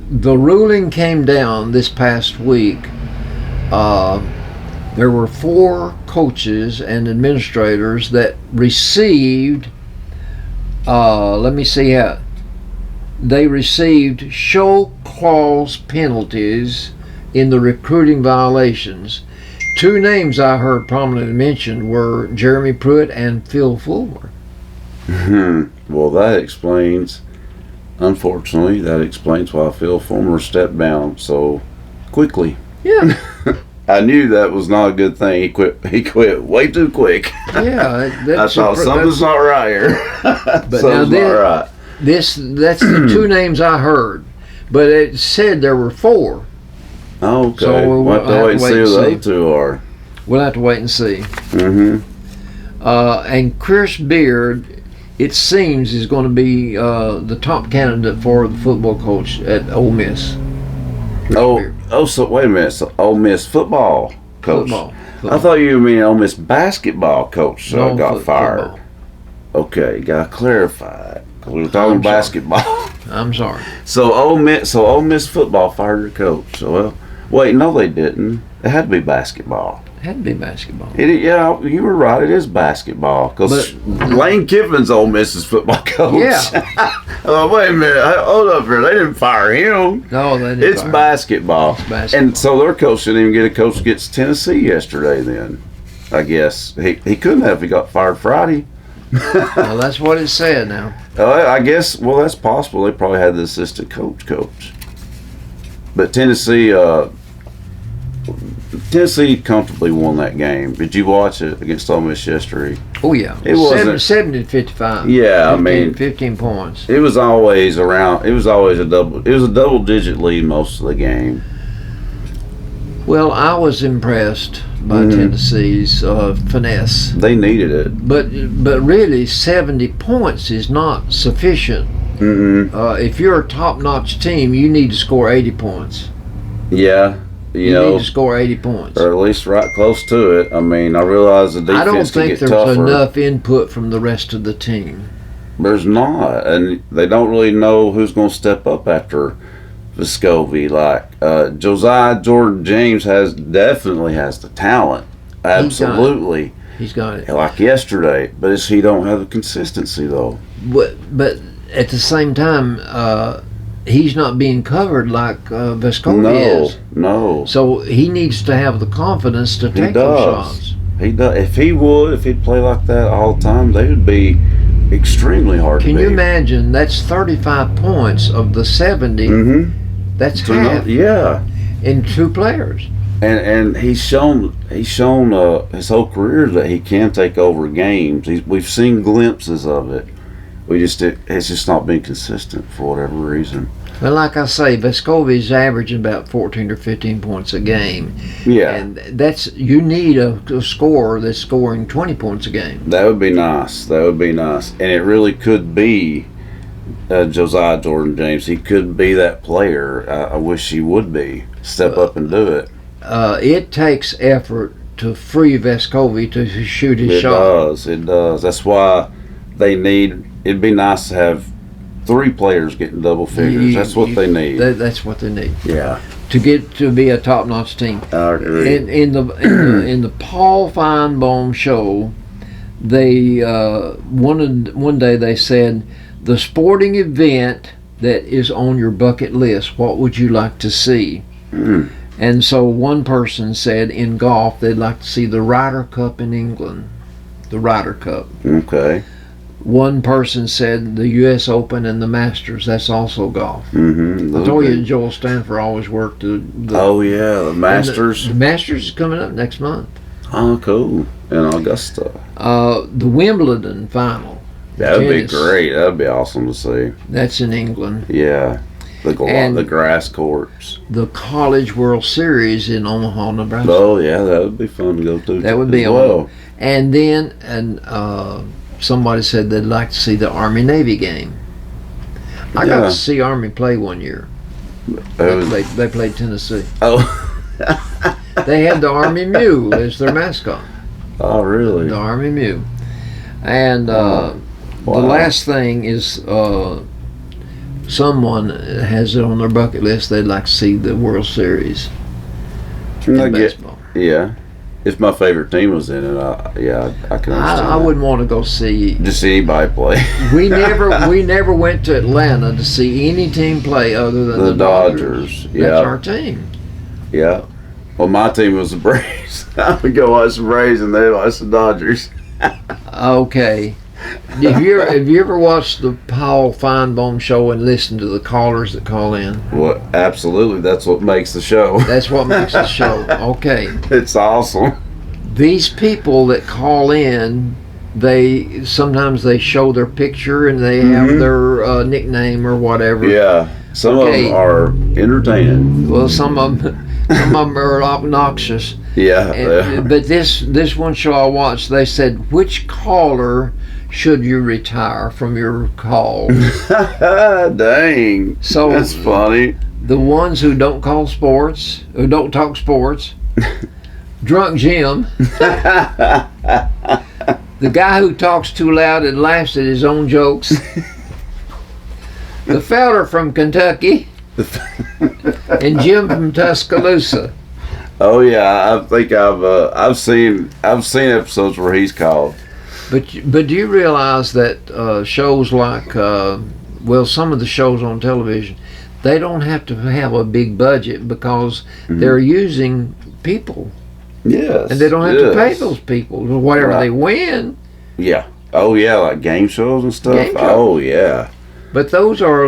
the ruling came down this past week. There were 4 coaches and administrators that received, they received show clause penalties in the recruiting violations. 2 names I heard prominently mentioned were Jeremy Pruitt and Phil Fulmer. Well, unfortunately, that explains why Phil Fulmer stepped down so quickly. Yeah. I knew that was not a good thing. He quit way too quick. Yeah. I thought something's not right here. But something's not right. That's the 2 names I heard. But it said there were 4. Oh, okay. So we'll have to wait and see who the other 2 are. We'll have to wait and see. And Chris Beard, it seems, is going to be the top candidate for the football coach at Ole Miss. So wait a minute. So Ole Miss football coach. Football. I thought you mean Ole Miss basketball coach got fired. Football. Okay, got clarified. Because we were talking basketball. I'm sorry. So Ole Miss football fired their coach. So wait, no, they didn't. It had to be basketball. It had to be basketball. Yeah, you were right. It is basketball because Lane Kiffin's Ole Miss's football coach. Yeah. Wait a minute. Hold up here. They didn't fire him. No, they didn't. It's basketball. And so their coach didn't even get a coach against Tennessee yesterday. Then, I guess he couldn't have if he got fired Friday. Well, that's what it said now. I guess. Well, that's possible. They probably had the assistant coach. But Tennessee comfortably won that game. Did you watch it against Ole Miss yesterday? Oh yeah, it wasn't 70-55. Yeah, 15 points. It was always around. It was always a double-digit lead most of the game. Well, I was impressed by Tennessee's finesse. They needed it, but really 70 points is not sufficient. If you're a top-notch team, you need to score 80 points. Yeah. You need to score 80 points. Or at least right close to it. I mean, I realize the defense I don't think there's tougher. enough input from the rest of the team. There's not. And they don't really know who's going to step up after Vescovi. Like Josiah Jordan-James definitely has the talent. Absolutely. He's got it. Like yesterday. But he don't have the consistency, though. But at the same time, he's not being covered like Vescovi is. No. So he needs to have the confidence to take those shots. He does. If he'd play like that all the time, they would be extremely hard to beat. Can you imagine? That's 35 points of the 70. Mm-hmm. That's half Yeah. in 2 players. And he's shown his whole career that he can take over games. We've seen glimpses of it. It's just not been consistent for whatever reason. But like I say, Vescovi's averaging about 14 or 15 points a game. Yeah. And you need a scorer that's scoring 20 points a game. That would be nice. And it really could be Josiah Jordan-James. He could be that player. I wish he would be. Step up and do it. It takes effort to free Vescovi to shoot his shot. It does. That's why it'd be nice to have 3 players getting double figures. That's what they need. That's what they need. Yeah. To get to be a top-notch team. I agree. In the Paul Feinbaum show, they one day they said, the sporting event that is on your bucket list, what would you like to see? Mm. And so one person said in golf they'd like to see the Ryder Cup in England. The Ryder Cup. Okay. One person said the U.S. Open and the Masters. That's also golf. Mm-hmm. I told you Joel Stanford always worked the the Masters. The Masters is coming up next month. Oh, cool. In Augusta. The Wimbledon final. That would be Tennis. great. That would be awesome to see. That's in England. Yeah. And the grass courts. The College World Series in Omaha, Nebraska. Oh, yeah. That would be fun to go to. That would be well. And then somebody said they'd like to see the Army-Navy game. I got to see Army play one year. They played Tennessee. Oh. They had the Army Mule as their mascot. Oh, really? The Army Mule. And Wow. the last thing is someone has it on their bucket list. They'd like to see the World Series in baseball. Yeah. If my favorite team was in it, I can understand. I wouldn't want to go see just see anybody play. we never went to Atlanta to see any team play other than the Dodgers. Yeah. That's our team. Yeah. Well, my team was the Braves. I would go watch the Braves and they watch the Dodgers. Okay. Have you ever watched the Paul Feinbaum show and listened to the callers that call in? Well, absolutely. That's what makes the show. That's what makes the show. Okay. It's awesome. These people that call in, sometimes they show their picture and they have their nickname or whatever. Yeah. Some of them are entertaining. Well, some of them are obnoxious. Yeah. But this one show I watched, they said, which caller should you retire from your call? Dang. So that's funny. The ones who don't call sports, who don't talk sports, Drunk Jim, the guy who talks too loud and laughs at his own jokes, the feller from Kentucky, and Jim from Tuscaloosa. Oh yeah, I think I've seen episodes where he's called. But do you realize that shows like some of the shows on television, they don't have to have a big budget because they're using people. Yes. And they don't have to pay those people whatever they win. Yeah. Oh yeah, like game shows and stuff. Oh yeah. But those are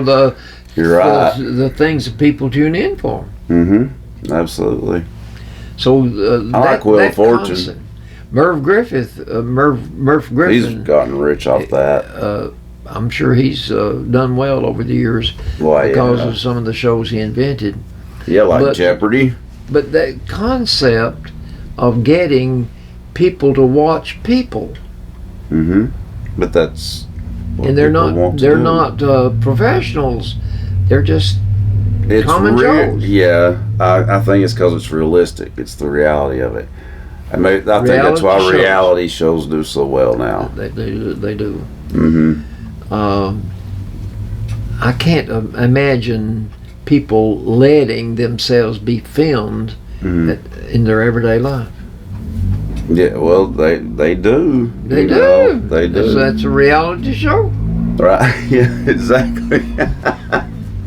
You're right. the things that people tune in for. Mm-hmm. Absolutely. So I like Wheel of Fortune. Concept. Merv Griffin. He's gotten rich off that. I'm sure he's done well over the years because of some of the shows he invented. Yeah, like Jeopardy. But that concept of getting people to watch people. Mm-hmm. But that's what and they're not professionals. They're just common Joes. Yeah, I think it's because it's realistic. It's the reality of it. I think that's why reality shows do so well now. They do. Mm-hmm. I can't imagine people letting themselves be filmed in their everyday life. Yeah, well, they do. They do. They do. That's a reality show. Right? Yeah, exactly.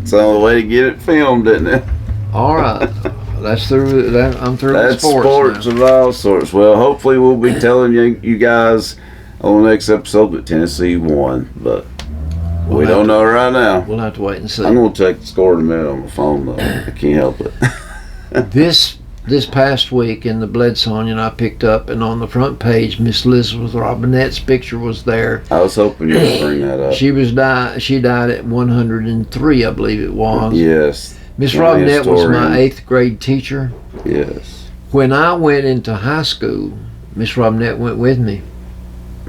It's the only way to get it filmed, isn't it? All right. That's through. I'm through with That's sports sports now. of all sorts. Well, hopefully we'll be telling you guys on the next episode that Tennessee won, but we don't know right now. We'll have to wait and see. I'm going to check the score in a minute on my phone, though. I can't help it. This past week in the Bledsonian, I picked up, and on the front page, Miss Elizabeth Robinette's picture was there. I was hoping you would bring that up. She died at 103, I believe it was. Yes. Miss Yeah, Robinette was historian. my 8th grade teacher. Yes. When I went into high school, Miss Robinette went with me.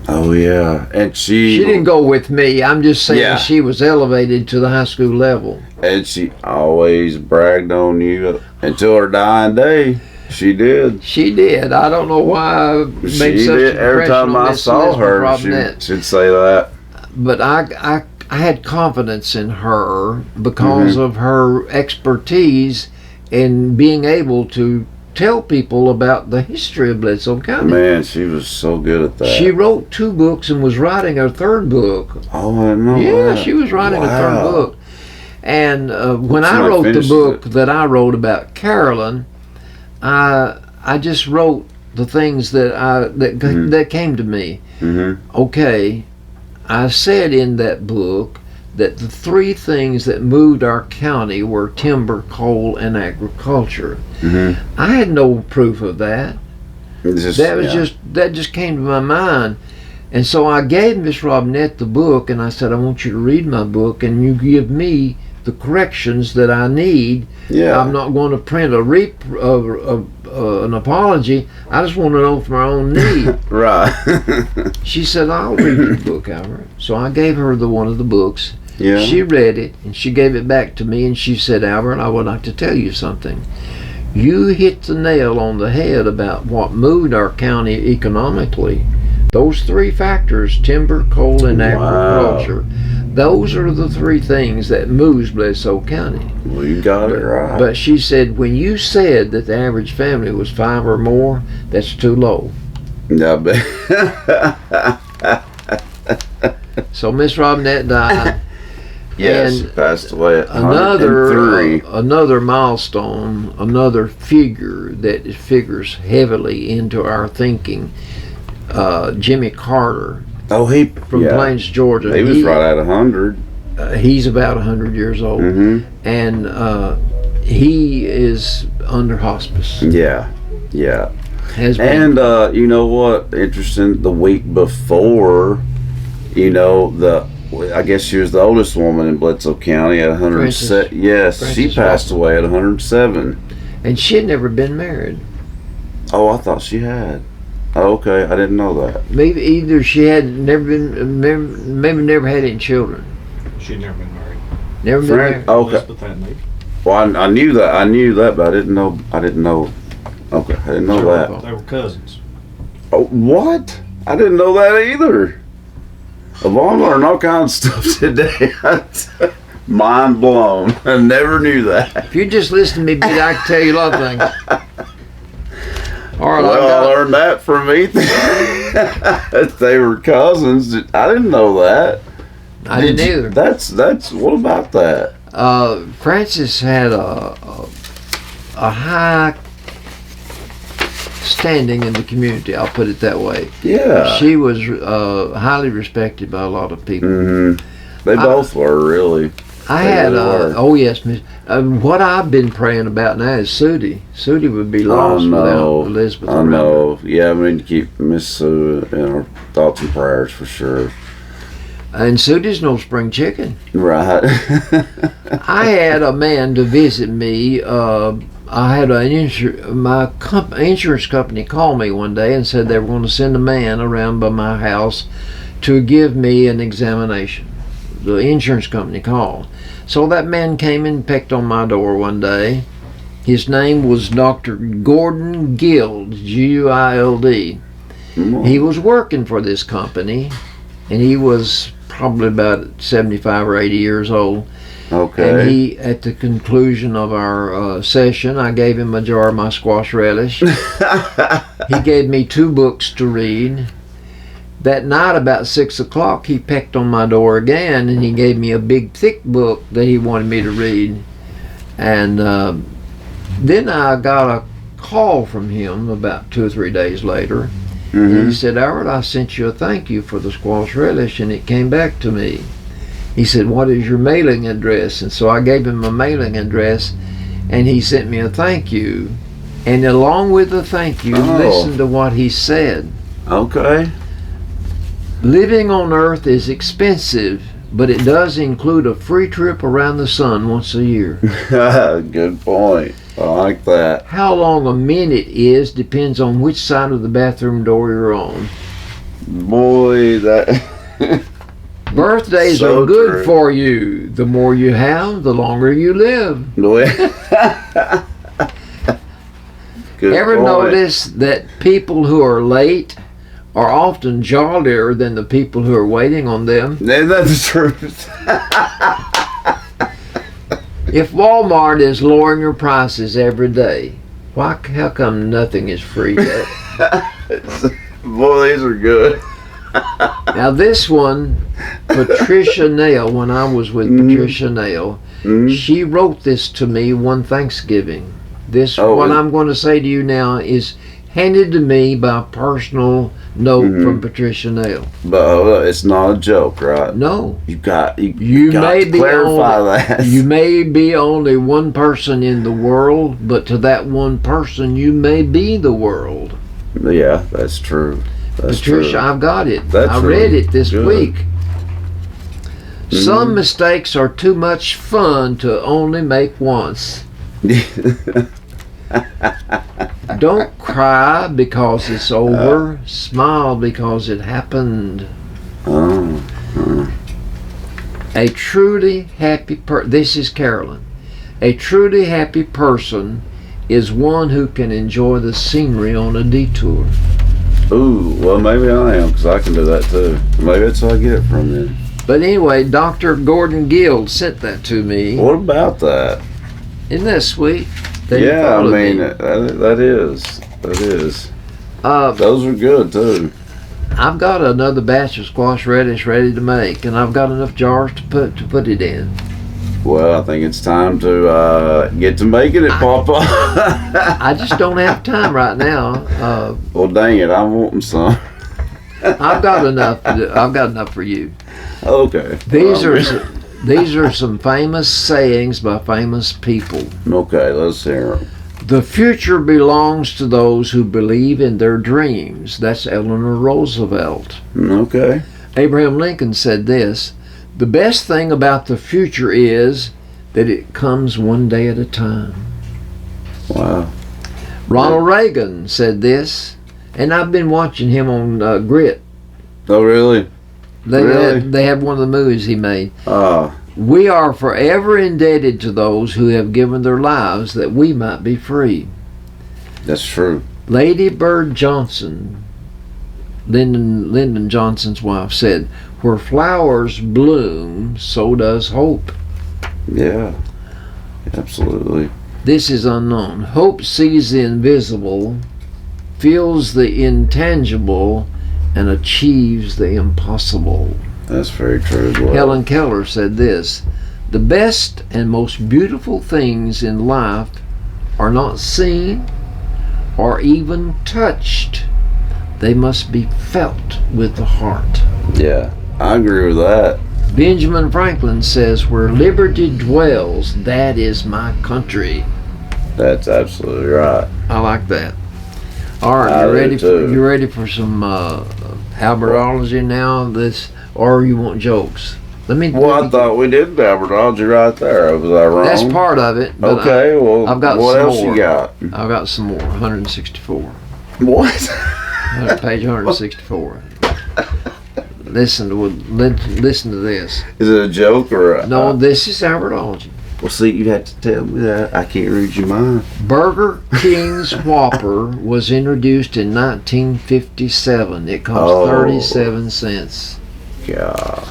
Oh, yeah. And She didn't go with me. I'm just saying Yeah. she was elevated to the high school level. And she always bragged on you until her dying day. She did. She did. I don't know why I made She such did. an Every impression time on I Miss saw Elizabeth her, Robinette. she'd say that. But I had confidence in her because of her expertise in being able to tell people about the history of Bledsoe County. Man, she was so good at that. She wrote 2 books and was writing her 3rd book. Oh, I know. Yeah, that. she was writing a 3rd Wow. book. And when She I might wrote the finish book that I wrote about Carolyn, I just wrote the things that came to me. Mm-hmm. Okay, I said in that book that the 3 things that moved our county were timber, coal, and agriculture. Mm-hmm. I had no proof of that. That just came to my mind. And so I gave Miss Robinette the book, and I said, I want you to read my book, and you give me the corrections that I need. Yeah. I'm not going to print an apology. I just want to know for my own need. Right. She said, I'll read your book, Albert. So I gave her one of the books. Yeah. She read it, and she gave it back to me, and she said, Albert, I would like to tell you something. You hit the nail on the head about what moved our county economically. Those 3 factors, timber, coal, and agriculture, those are the 3 things that moves Bledsoe County. Well, you got it right. But she said, when you said that the average family was 5 or more, that's too low. Yeah, but So Miss Robinette died. yes, she And passed away at 103. another milestone, another figure that figures heavily into our thinking, Jimmy Carter Oh, he from Plains, Georgia. He was right at 100. He's about 100 years old, Mm-hmm. and he is under hospice. Yeah, yeah. Has been. And you know what? Interesting. The week before, I guess she was the oldest woman in Bledsoe County at 107. Yes, she Frances passed away at 107. And she had never been married. Oh, I thought she had. Oh, okay, I didn't know that. Maybe either she had never been, maybe never had any children. She'd never been married. Never been Frank- married. Okay. Elizabeth had me. Well, I knew that. I knew that, but I didn't know. Okay, I didn't know that. They were cousins. Oh, what? I didn't know that either. I've learned all kinds of stuff today. Mind blown. I never knew that. If you just listen to me, Pete, I can tell you a lot of things. All right, Well, I learned that from Ethan. They were cousins. I didn't know that. I didn't either. That's. What about that? Frances had a high standing in the community. I'll put it that way. Yeah. She was highly respected by a lot of people. Mm-hmm. They both were really. I They had really were. oh yes, Miss. What I've been praying about now is Sudie. Sudie would be lost without Elizabeth. I around her. know. Yeah, we need to keep Miss Sue in our thoughts and prayers for sure. And Sudie's no spring chicken. Right. I had a man to visit me. I had my insurance company called me one day and said they were going to send a man around by my house to give me an examination. The insurance company called. So that man came and pecked on my door one day. His name was Dr. Gordon Guild, Guild. He was working for this company, and he was probably about 75 or 80 years old. Okay. And he, at the conclusion of our session, I gave him a jar of my squash relish. He gave me 2 books to read. That night about 6 o'clock, he pecked on my door again, and he gave me a big thick book that he wanted me to read. And then I got a call from him about 2 or 3 days later. And he said, Howard, I sent you a thank you for the squash relish, and it came back to me. He said, what is your mailing address? And so I gave him a mailing address, and he sent me a thank you. And along with the thank you, listen to what he said. Okay. Living on Earth is expensive, but it does include a free trip around the sun once a year. Good point. I like that. How long a minute is depends on which side of the bathroom door you're on. Boy, that... Birthdays So are good true. for you. The more you have, the longer you live. Good Ever point. notice that people who are late are often jollier than the people who are waiting on them? Isn't that the truth? If Walmart is lowering your prices every day, how come nothing is free yet? Boy, these are good. Now this one, Patricia Nail, when I was with Patricia Nail, she wrote this to me one Thanksgiving. What I'm going to say to you now is handed to me by personal note from Patricia Nail. But it's not a joke, right? No. You got to may clarify that. You may be only one person in the world, but to that one person, you may be the world. Yeah, that's true. That's Patricia, true. I've got it. That's I read really it this good. week. Some mistakes are too much fun to only make once. Don't cry because it's over. Smile because it happened. A truly happy this is Carolyn. A truly happy person is one who can enjoy the scenery on a detour. Ooh, well, maybe I am, because I can do that too. Maybe that's where I get it from then. But anyway, Dr. Gordon Guild sent that to me. What about that? Isn't that sweet? That he Yeah, I thought of mean, me? that is. Uh, Those are good too. I've got another batch of squash relish ready to make, and I've got enough jars to put it in. Well, I think it's time to get to making it, Papa. I just don't have time right now. Well, dang it, I'm wanting some. I've got enough. I've got enough for you. Okay. These are some famous sayings by famous people. Okay, let's hear them. The future belongs to those who believe in their dreams. That's Eleanor Roosevelt. Okay. Abraham Lincoln said this: the best thing about the future is that it comes one day at a time. Wow. Ronald Reagan said this, and I've been watching him on Grit. Oh, really? They have one of the movies he made. We are forever indebted to those who have given their lives that we might be free. That's true. Lady Bird Johnson, Lyndon Johnson's wife, said, where flowers bloom, so does hope. Yeah. Absolutely. This is unknown. Hope sees the invisible, feels the intangible, and achieves the impossible. That's very true as well. Helen Keller said this: the best and most beautiful things in life are not seen or even touched. They must be felt with the heart. Yeah, I agree with that. Benjamin Franklin says, where liberty dwells, that is my country. That's absolutely right. I like that. All right, I you do ready for some Albertology now? Or you want jokes? Well, I thought we did Albertology right there. Was I wrong? That's part of it. But Okay, well, I've got what some else more. you got? I've got some more. 164. What? Page 164. Listen to this. Is it a joke or a... No, this is Albertology. Well, see, you'd have to tell me that. I can't read your mind. Burger King's Whopper was introduced in 1957. It cost 37 cents. God.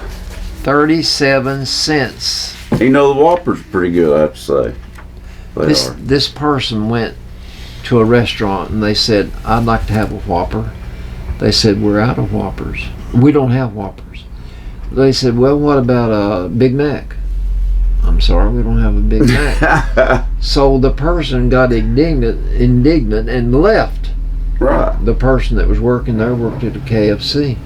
37 cents. You know, the Whopper's pretty good, I have to say. They are. This person went to a restaurant and they said, I'd like to have a Whopper. They said, we're out of Whoppers. We don't have Whoppers. They said, well, what about a Big Mac? I'm sorry, we don't have a Big Mac. So the person got indignant and left. Right. The person that was working there worked at a KFC.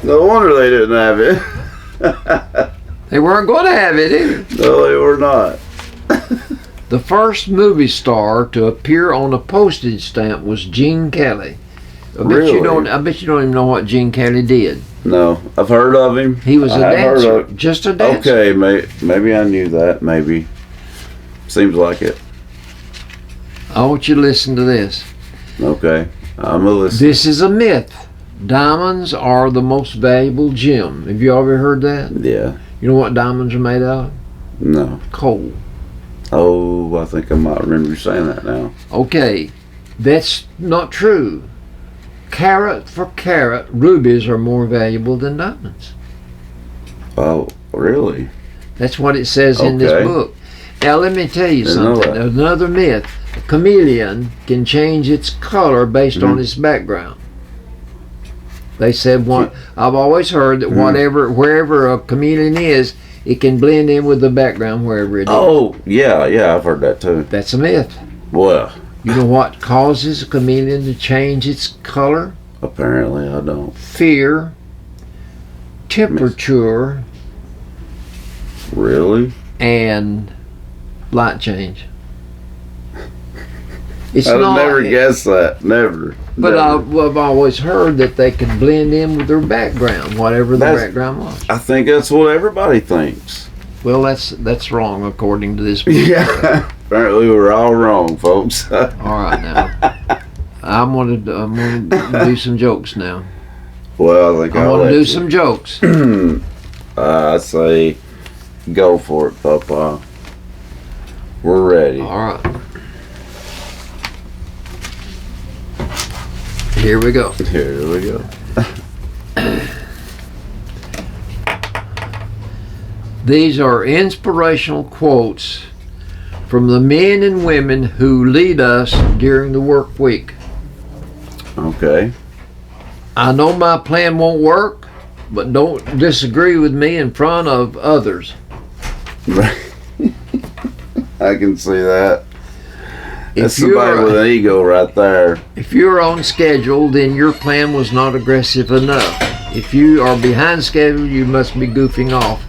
No wonder they didn't have it. They weren't going to have it either. No, they were not. The first movie star to appear on a postage stamp was Gene Kelly. I bet you don't even know what Gene Kelly did. No, I've heard of him. He was a I have heard dancer, of- just a dancer. Okay, maybe I knew that. Maybe. Seems like it. I want you to listen to this. Okay, I'm a listen. This is a myth. Diamonds are the most valuable gem. Have you ever heard that? Yeah. You know what diamonds are made out of? No. Coal. Oh, I think I might remember you saying that now. Okay, that's not true. Carat for carat, rubies are more valuable than diamonds. Oh, really? That's what it says in this Okay. book. Now let me tell you Didn't know something. that. Another myth. A chameleon can change its color based on its background. They said I've always heard that wherever a chameleon is, it can blend in with the background wherever it is. Oh, yeah, I've heard that too. That's a myth. Well, You know what causes a chameleon to change its color? apparently I don't. Fear, temperature, Really? and light change. It's I would not. never guess that. Never. But Never. I've always heard that they can blend in with their background, whatever the That's- background was. I think that's what everybody thinks. Well, that's wrong according to this book. Yeah. Apparently we're all wrong, folks. All right, now I'm gonna do some jokes now. Well, I think I'm I'll gonna let do you. some jokes. I say go for it, Papa. We're ready. All right. Here we go. Here we go. These are inspirational quotes from the men and women who lead us during the work week. Okay. I know my plan won't work, but don't disagree with me in front of others. I can see that. That's If somebody with you're, an ego right there. if you're on schedule, then your plan was not aggressive enough. If you are behind schedule, you must be goofing off.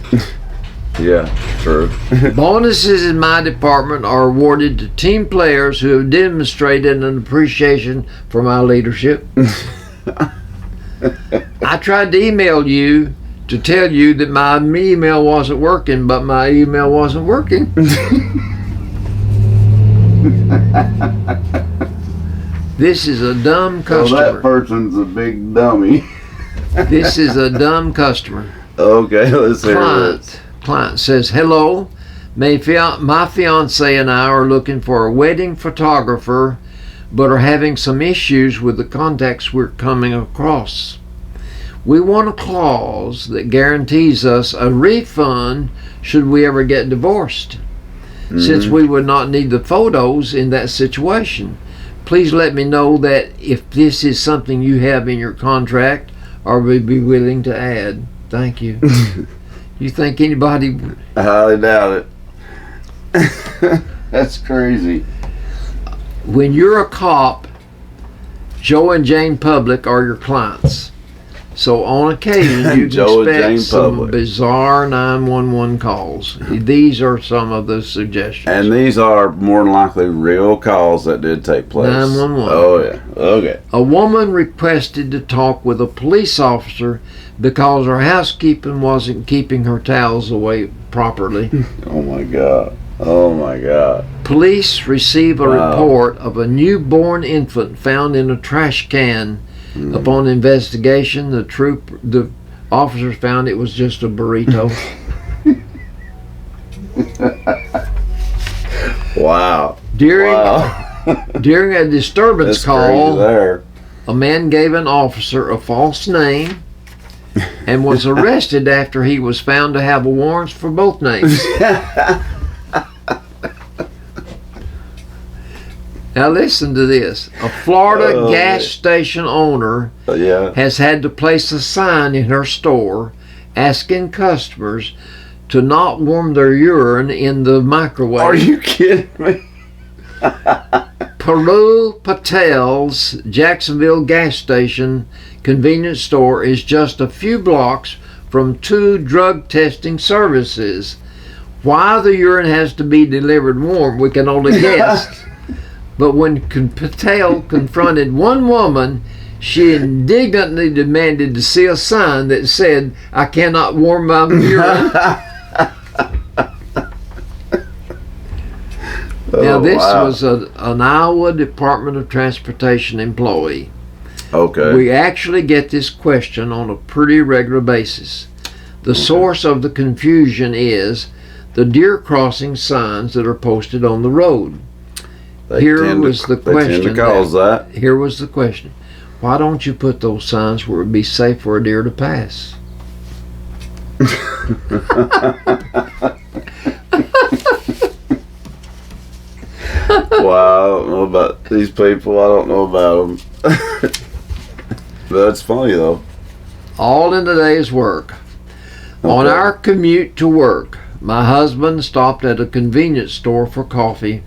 Yeah, true. Bonuses in my department are awarded to team players who have demonstrated an appreciation for my leadership. I tried to email you to tell you that my email wasn't working, but my email wasn't working. This is a dumb So that customer. person's a big dummy. This is a dumb customer. Okay, let's hear this. Client says, hello, my fiance and I are looking for a wedding photographer, but are having some issues with the contacts we're coming across. We want a clause that guarantees us a refund should we ever get divorced. Since we would not need the photos in that situation, please let me know that if this is something you have in your contract or would be willing to add. Thank you. You think anybody... I highly doubt it. That's crazy. When you're a cop, Joe and Jane Public are your clients. So on occasion, you Joe and can Jane expect some Public. bizarre 911 calls. These are some of the suggestions. And these are more than likely real calls that did take place. 911. Oh, yeah. Okay. A woman requested to talk with a police officer because her housekeeping wasn't keeping her towels away properly. Oh, my God. Oh, my God. Police receive a Wow. report of a newborn infant found in a trash can. Upon investigation, the officers found it was just a burrito. Wow. During Wow. during a disturbance That's call, crazy there. a man gave an officer a false name and was arrested after he was found to have warrants for both names. Now listen to this. A Florida Oh, gas man. station owner Yeah. has had to place a sign in her store asking customers to not warm their urine in the microwave. Are you kidding me? Peru Patel's Jacksonville gas station convenience store is just a few blocks from 2 drug testing services. Why the urine has to be delivered warm, we can only guess. But when Patel confronted one woman, she indignantly demanded to see a sign that said, "I cannot warm my urine." Now, this wow. was an Iowa Department of Transportation employee. Okay. We actually get this question on a pretty regular basis. The source of the confusion is the deer crossing signs that are posted on the road. Here was the They tend question. to cause that. Here was the question. Why don't you put those signs where it would be safe for a deer to pass? Wow, I don't know about these people. I don't know about them. But that's funny though. All in a day's work. On Okay. our commute to work, my husband stopped at a convenience store for coffee.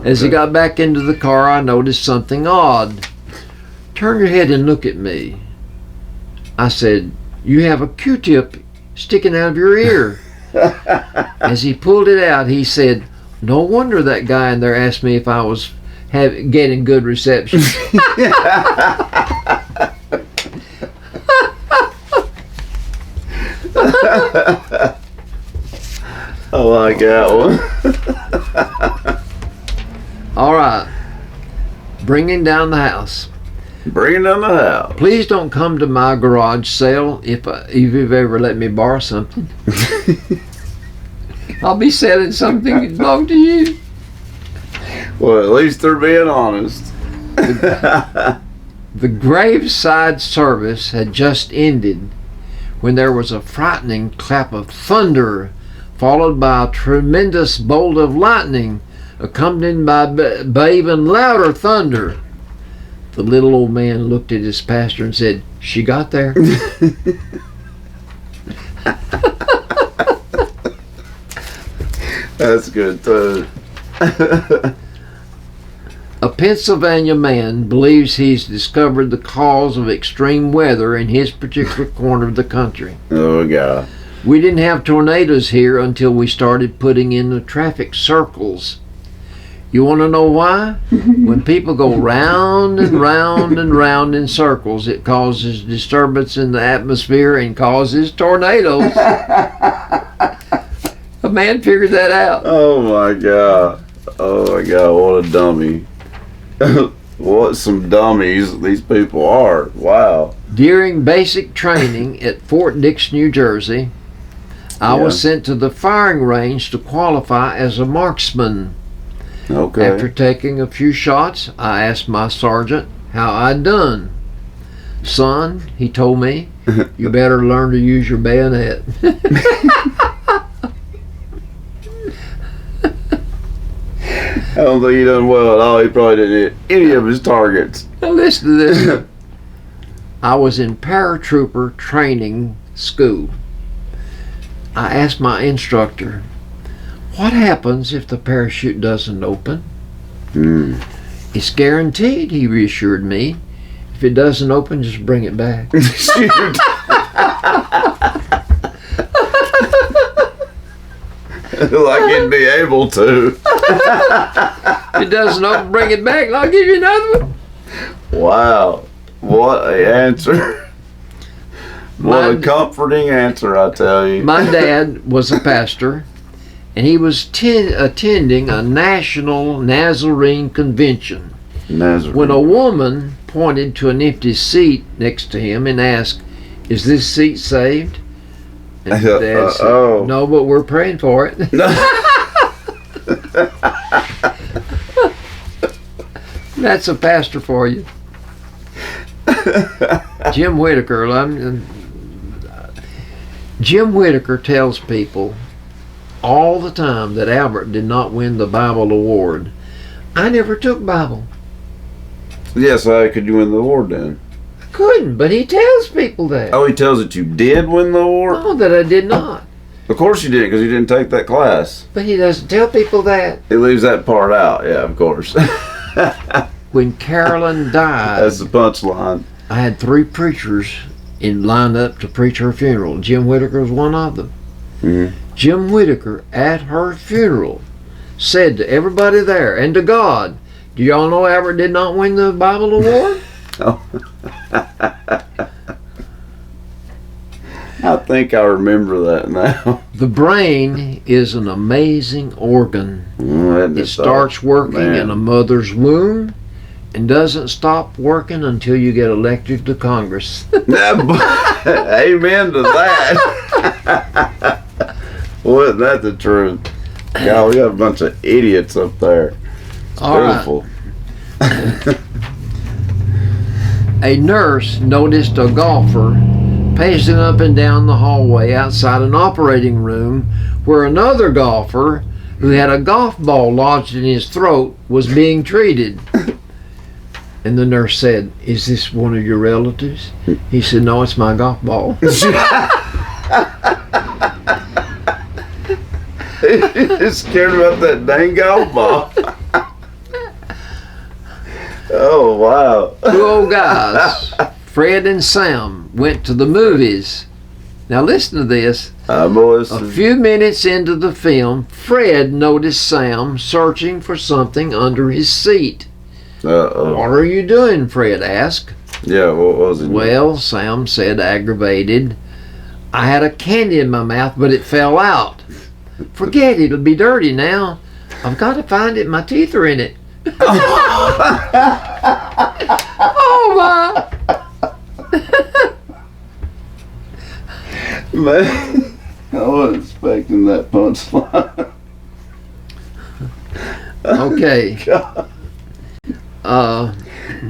As he Okay. got back into the car, I noticed something odd. "Turn your head and look at me." I said, "You have a Q-tip sticking out of your ear." As he pulled it out, he said, "No wonder that guy in there asked me if I was getting good reception." I like that one. All right. Bringing down the house. Bring it down the house. Please don't come to my garage sale if you've ever let me borrow something. I'll be selling something that belongs to you. Well, at least they're being honest. The graveside service had just ended when there was a frightening clap of thunder, followed by a tremendous bolt of lightning, accompanied by even louder thunder. The little old man looked at his pastor and said, "She got there." That's good too. A Pennsylvania man believes he's discovered the cause of extreme weather in his particular corner of the country. Oh God. We didn't have tornadoes here until we started putting in the traffic circles. You want to know why? When people go round and round and round in circles, it causes disturbance in the atmosphere and causes tornadoes. A man figured that out. Oh my God. Oh my God. What a dummy. What some dummies these people are. Wow. During basic training at Fort Dix, New Jersey, I was sent to the firing range to qualify as a marksman. Okay. After taking a few shots, I asked my sergeant how I'd done. "Son," he told me, "you better learn to use your bayonet." I don't think he done well at all. He probably didn't hit any of his targets. Now listen to this. I was in paratrooper training school. I asked my instructor, "What happens if the parachute doesn't open?" "It's guaranteed," he reassured me. "If it doesn't open, just bring it back." Shoot. Like he'd be able to. If it doesn't open, bring it back and I'll give you another one. Wow. What a answer. What a My- comforting answer, I tell you. My dad was a pastor, and he was attending a national Nazarene convention Nazareth. when a woman pointed to an empty seat next to him and asked, "Is this seat saved?" And Dad said, oh. "No, but we're praying for it." That's a pastor for you. Jim Whittaker. Jim Whittaker tells people all the time that Albert did not win the Bible Award. I never took Bible. Yes, how could you win the award then? Couldn't, but he tells people that. Oh, he tells that you did win the award? Oh, that I did not. Of course you did, because you didn't take that class. But he doesn't tell people that. He leaves that part out, yeah, of course. When Carolyn died, That's the punchline. I had 3 preachers lined up to preach her funeral. Jim Whitaker was one of them. Mm-hmm. Jim Whitaker, at her funeral, said to everybody there and to God, do y'all know Albert did not win the Bible Award? Oh. I think I remember that now. The brain is an amazing organ. It starts working in a mother's womb and doesn't stop working until you get elected to Congress. Amen to that. Well, isn't that the truth? God, we got a bunch of idiots up there. All right. Beautiful. A nurse noticed a golfer pacing up and down the hallway outside an operating room where another golfer who had a golf ball lodged in his throat was being treated. And the nurse said, is this one of your relatives? He said, no, it's my golf ball. He's scared about that dang golf ball. Oh, wow. 2 old guys, Fred and Sam, went to the movies. Now listen to this. A few minutes into the film, Fred noticed Sam searching for something under his seat. Uh-oh. What are you doing? Fred asked. Yeah, what was it? Well, Sam said, aggravated, I had a candy in my mouth, but it fell out. Forget it, it'll be dirty now. I've got to find it, my teeth are in it. Oh my! Man, I wasn't expecting that punchline. Okay.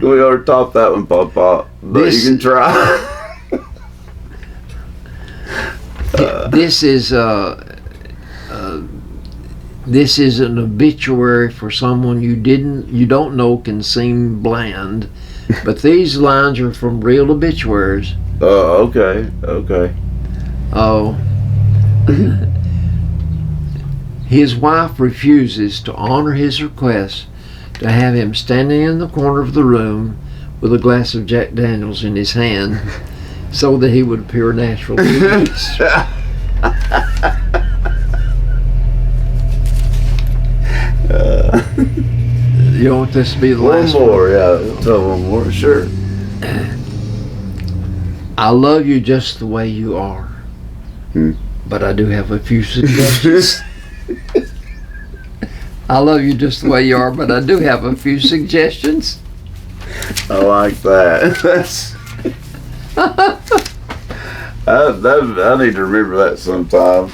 We already topped that one, Papa. But you can try. This is an obituary for someone you don't know can seem bland, but these lines are from real obituaries. Okay. Oh. His wife refuses to honor his request to have him standing in the corner of the room with a glass of Jack Daniels in his hand so that he would appear natural to us. You want this to be the last one? More, yeah. Tell one more, sure. I love you just the way you are, but I do have a few suggestions. I love you just the way you are, but I do have a few suggestions. I like that. I need to remember that sometime.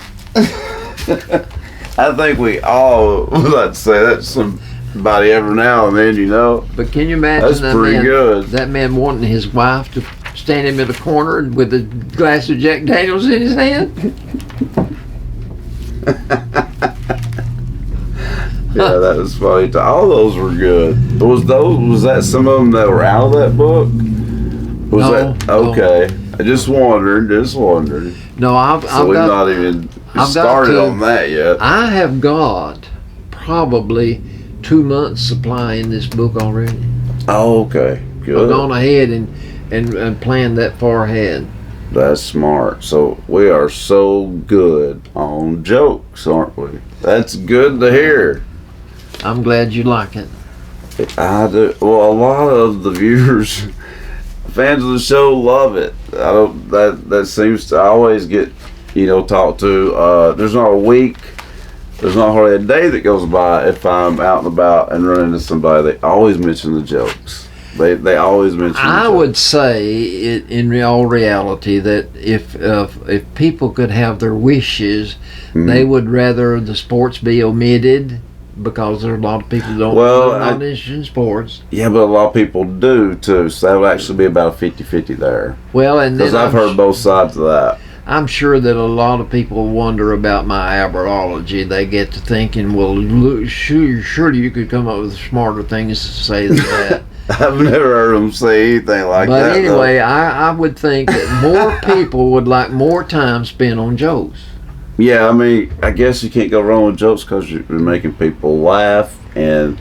I think we all would like to say that to somebody every now and then, you know. But can you imagine That's pretty good. That man wanting his wife to stand him in the corner with a glass of Jack Daniels in his hand? Yeah, that was funny. All those were good. Was that some of them that were out of that book? No. Okay? I just wondered. No, I've not even started on that yet. I have got probably 2 months supply in this book already. Oh, okay. Good. I've gone ahead and planned that far ahead. That's smart. So we are so good on jokes, aren't we? That's good to hear. I'm glad you like it. I do. Well, a lot of the viewers, fans of the show, love it. That seems to always get, talked to. There's not a week, there's not hardly a day that goes by if I'm out and about and run into somebody, they always mention the jokes. They always mention. I would say, in all reality, that if people could have their wishes, they would rather the sports be omitted, because there are a lot of people who don't not interested in sports. Yeah, but a lot of people do too. So that would actually be about a 50-50 there. Well, and because I've heard both sides of that. I'm sure that a lot of people wonder about my Albertology. They get to thinking, well, look, surely you could come up with smarter things to say than that. I've never heard them say anything like But that. anyway, I would think that more people would like more time spent on jokes. Yeah, I mean, I guess you can't go wrong with jokes because you're making people laugh, and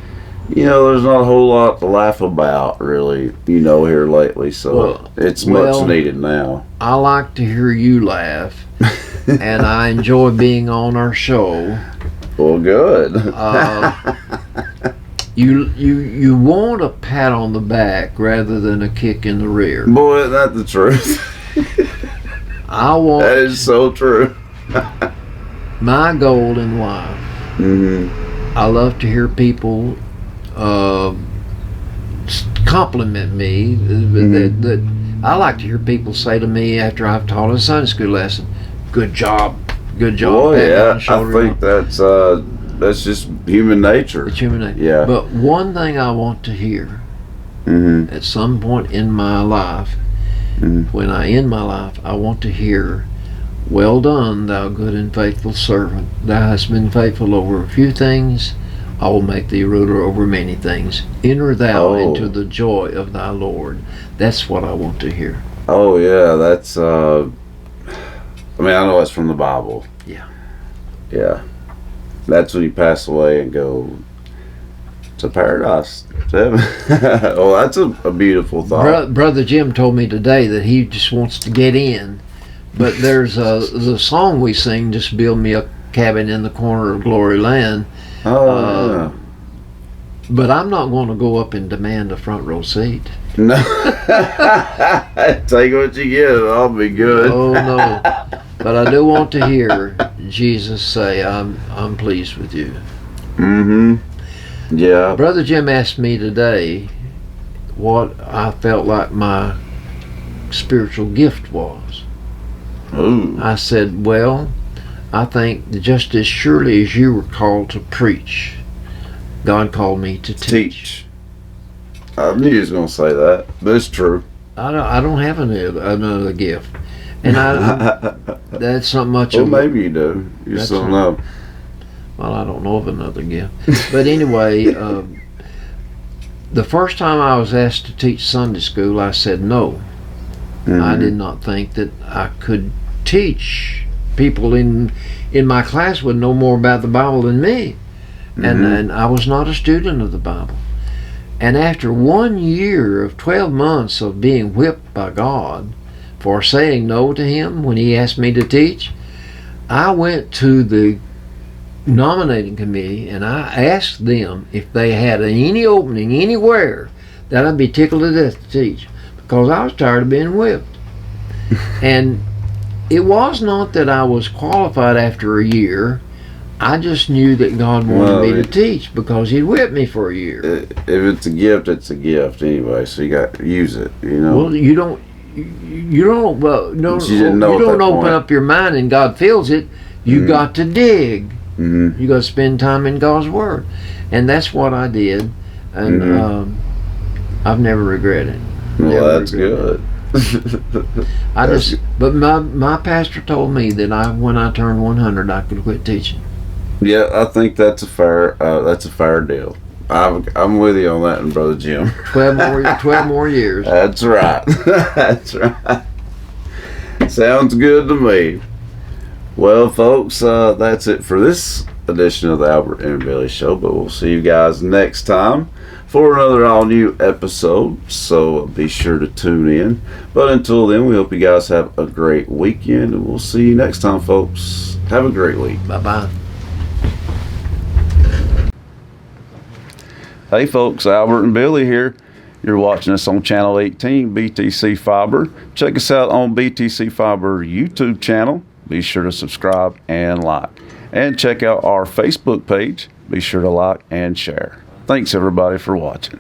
there's not a whole lot to laugh about, really, here lately. So it's much needed now. I like to hear you laugh, and I enjoy being on our show. Well, good. You want a pat on the back rather than a kick in the rear. Boy, that's the truth. That is so true. My goal in life. Mm-hmm. I love to hear people compliment me. That I like to hear people say to me after I've taught a Sunday school lesson, "Good job, good job." Oh yeah, I think that's just human nature. It's human nature. Yeah. But one thing I want to hear at some point in my life, when I end my life, I want to hear, "Well done, thou good and faithful servant. Thou hast been faithful over a few things. I will make thee ruler over many things. Enter thou into the joy of thy Lord." That's what I want to hear. Oh yeah, that's. I know it's from the Bible. Yeah. Yeah. That's when you pass away and go to paradise. To heaven. Oh, that's a beautiful thought. Brother Jim told me today that he just wants to get in, but there's the song we sing, "Just Build Me a Cabin in the Corner of Glory Land." Oh, But I'm not going to go up and demand a front row seat. No. Take what you get, I'll be good. Oh no. But I do want to hear Jesus say, I'm pleased with you. Yeah. Brother Jim asked me today what I felt like my spiritual gift was. Ooh. I said, well, I think just as surely as you were called to preach, God called me to teach. I knew you was going to say that, but it's true. I don't have another gift. And that's not much Well, of maybe you do. You just don't know. Well, I don't know of another gift. But anyway, the first time I was asked to teach Sunday school, I said no. I did not think that I could teach. People in my class would know more about the Bible than me. And I was not a student of the Bible. And after 1 year of 12 months of being whipped by God for saying no to him when he asked me to teach, I went to the nominating committee and I asked them if they had any opening anywhere that I'd be tickled to death to teach, because I was tired of being whipped. And it was not that I was qualified after a year. I just knew that God wanted me to teach because he'd whipped me for a year. If it's a gift, it's a gift anyway, so you got to use it, Well, you don't open up your mind and God fills it. You got to dig. You got to spend time in God's Word. And that's what I did. And I've never regretted it. Well, that's good. But my pastor told me that when I turned 100, I could quit teaching. Yeah, I think that's a fair deal. I'm with you on that one, Brother Jim. 12 more years. That's right. That's right. Sounds good to me. Well, folks, that's it for this edition of the Albert and Billy Show, but we'll see you guys next time for another all-new episode, so be sure to tune in. But until then, we hope you guys have a great weekend, and we'll see you next time, folks. Have a great week. Bye-bye. Hey folks, Albert and Billy here. You're watching us on Channel 18, BTC Fiber. Check us out on BTC Fiber YouTube channel. Be sure to subscribe and like. And check out our Facebook page. Be sure to like and share. Thanks everybody for watching.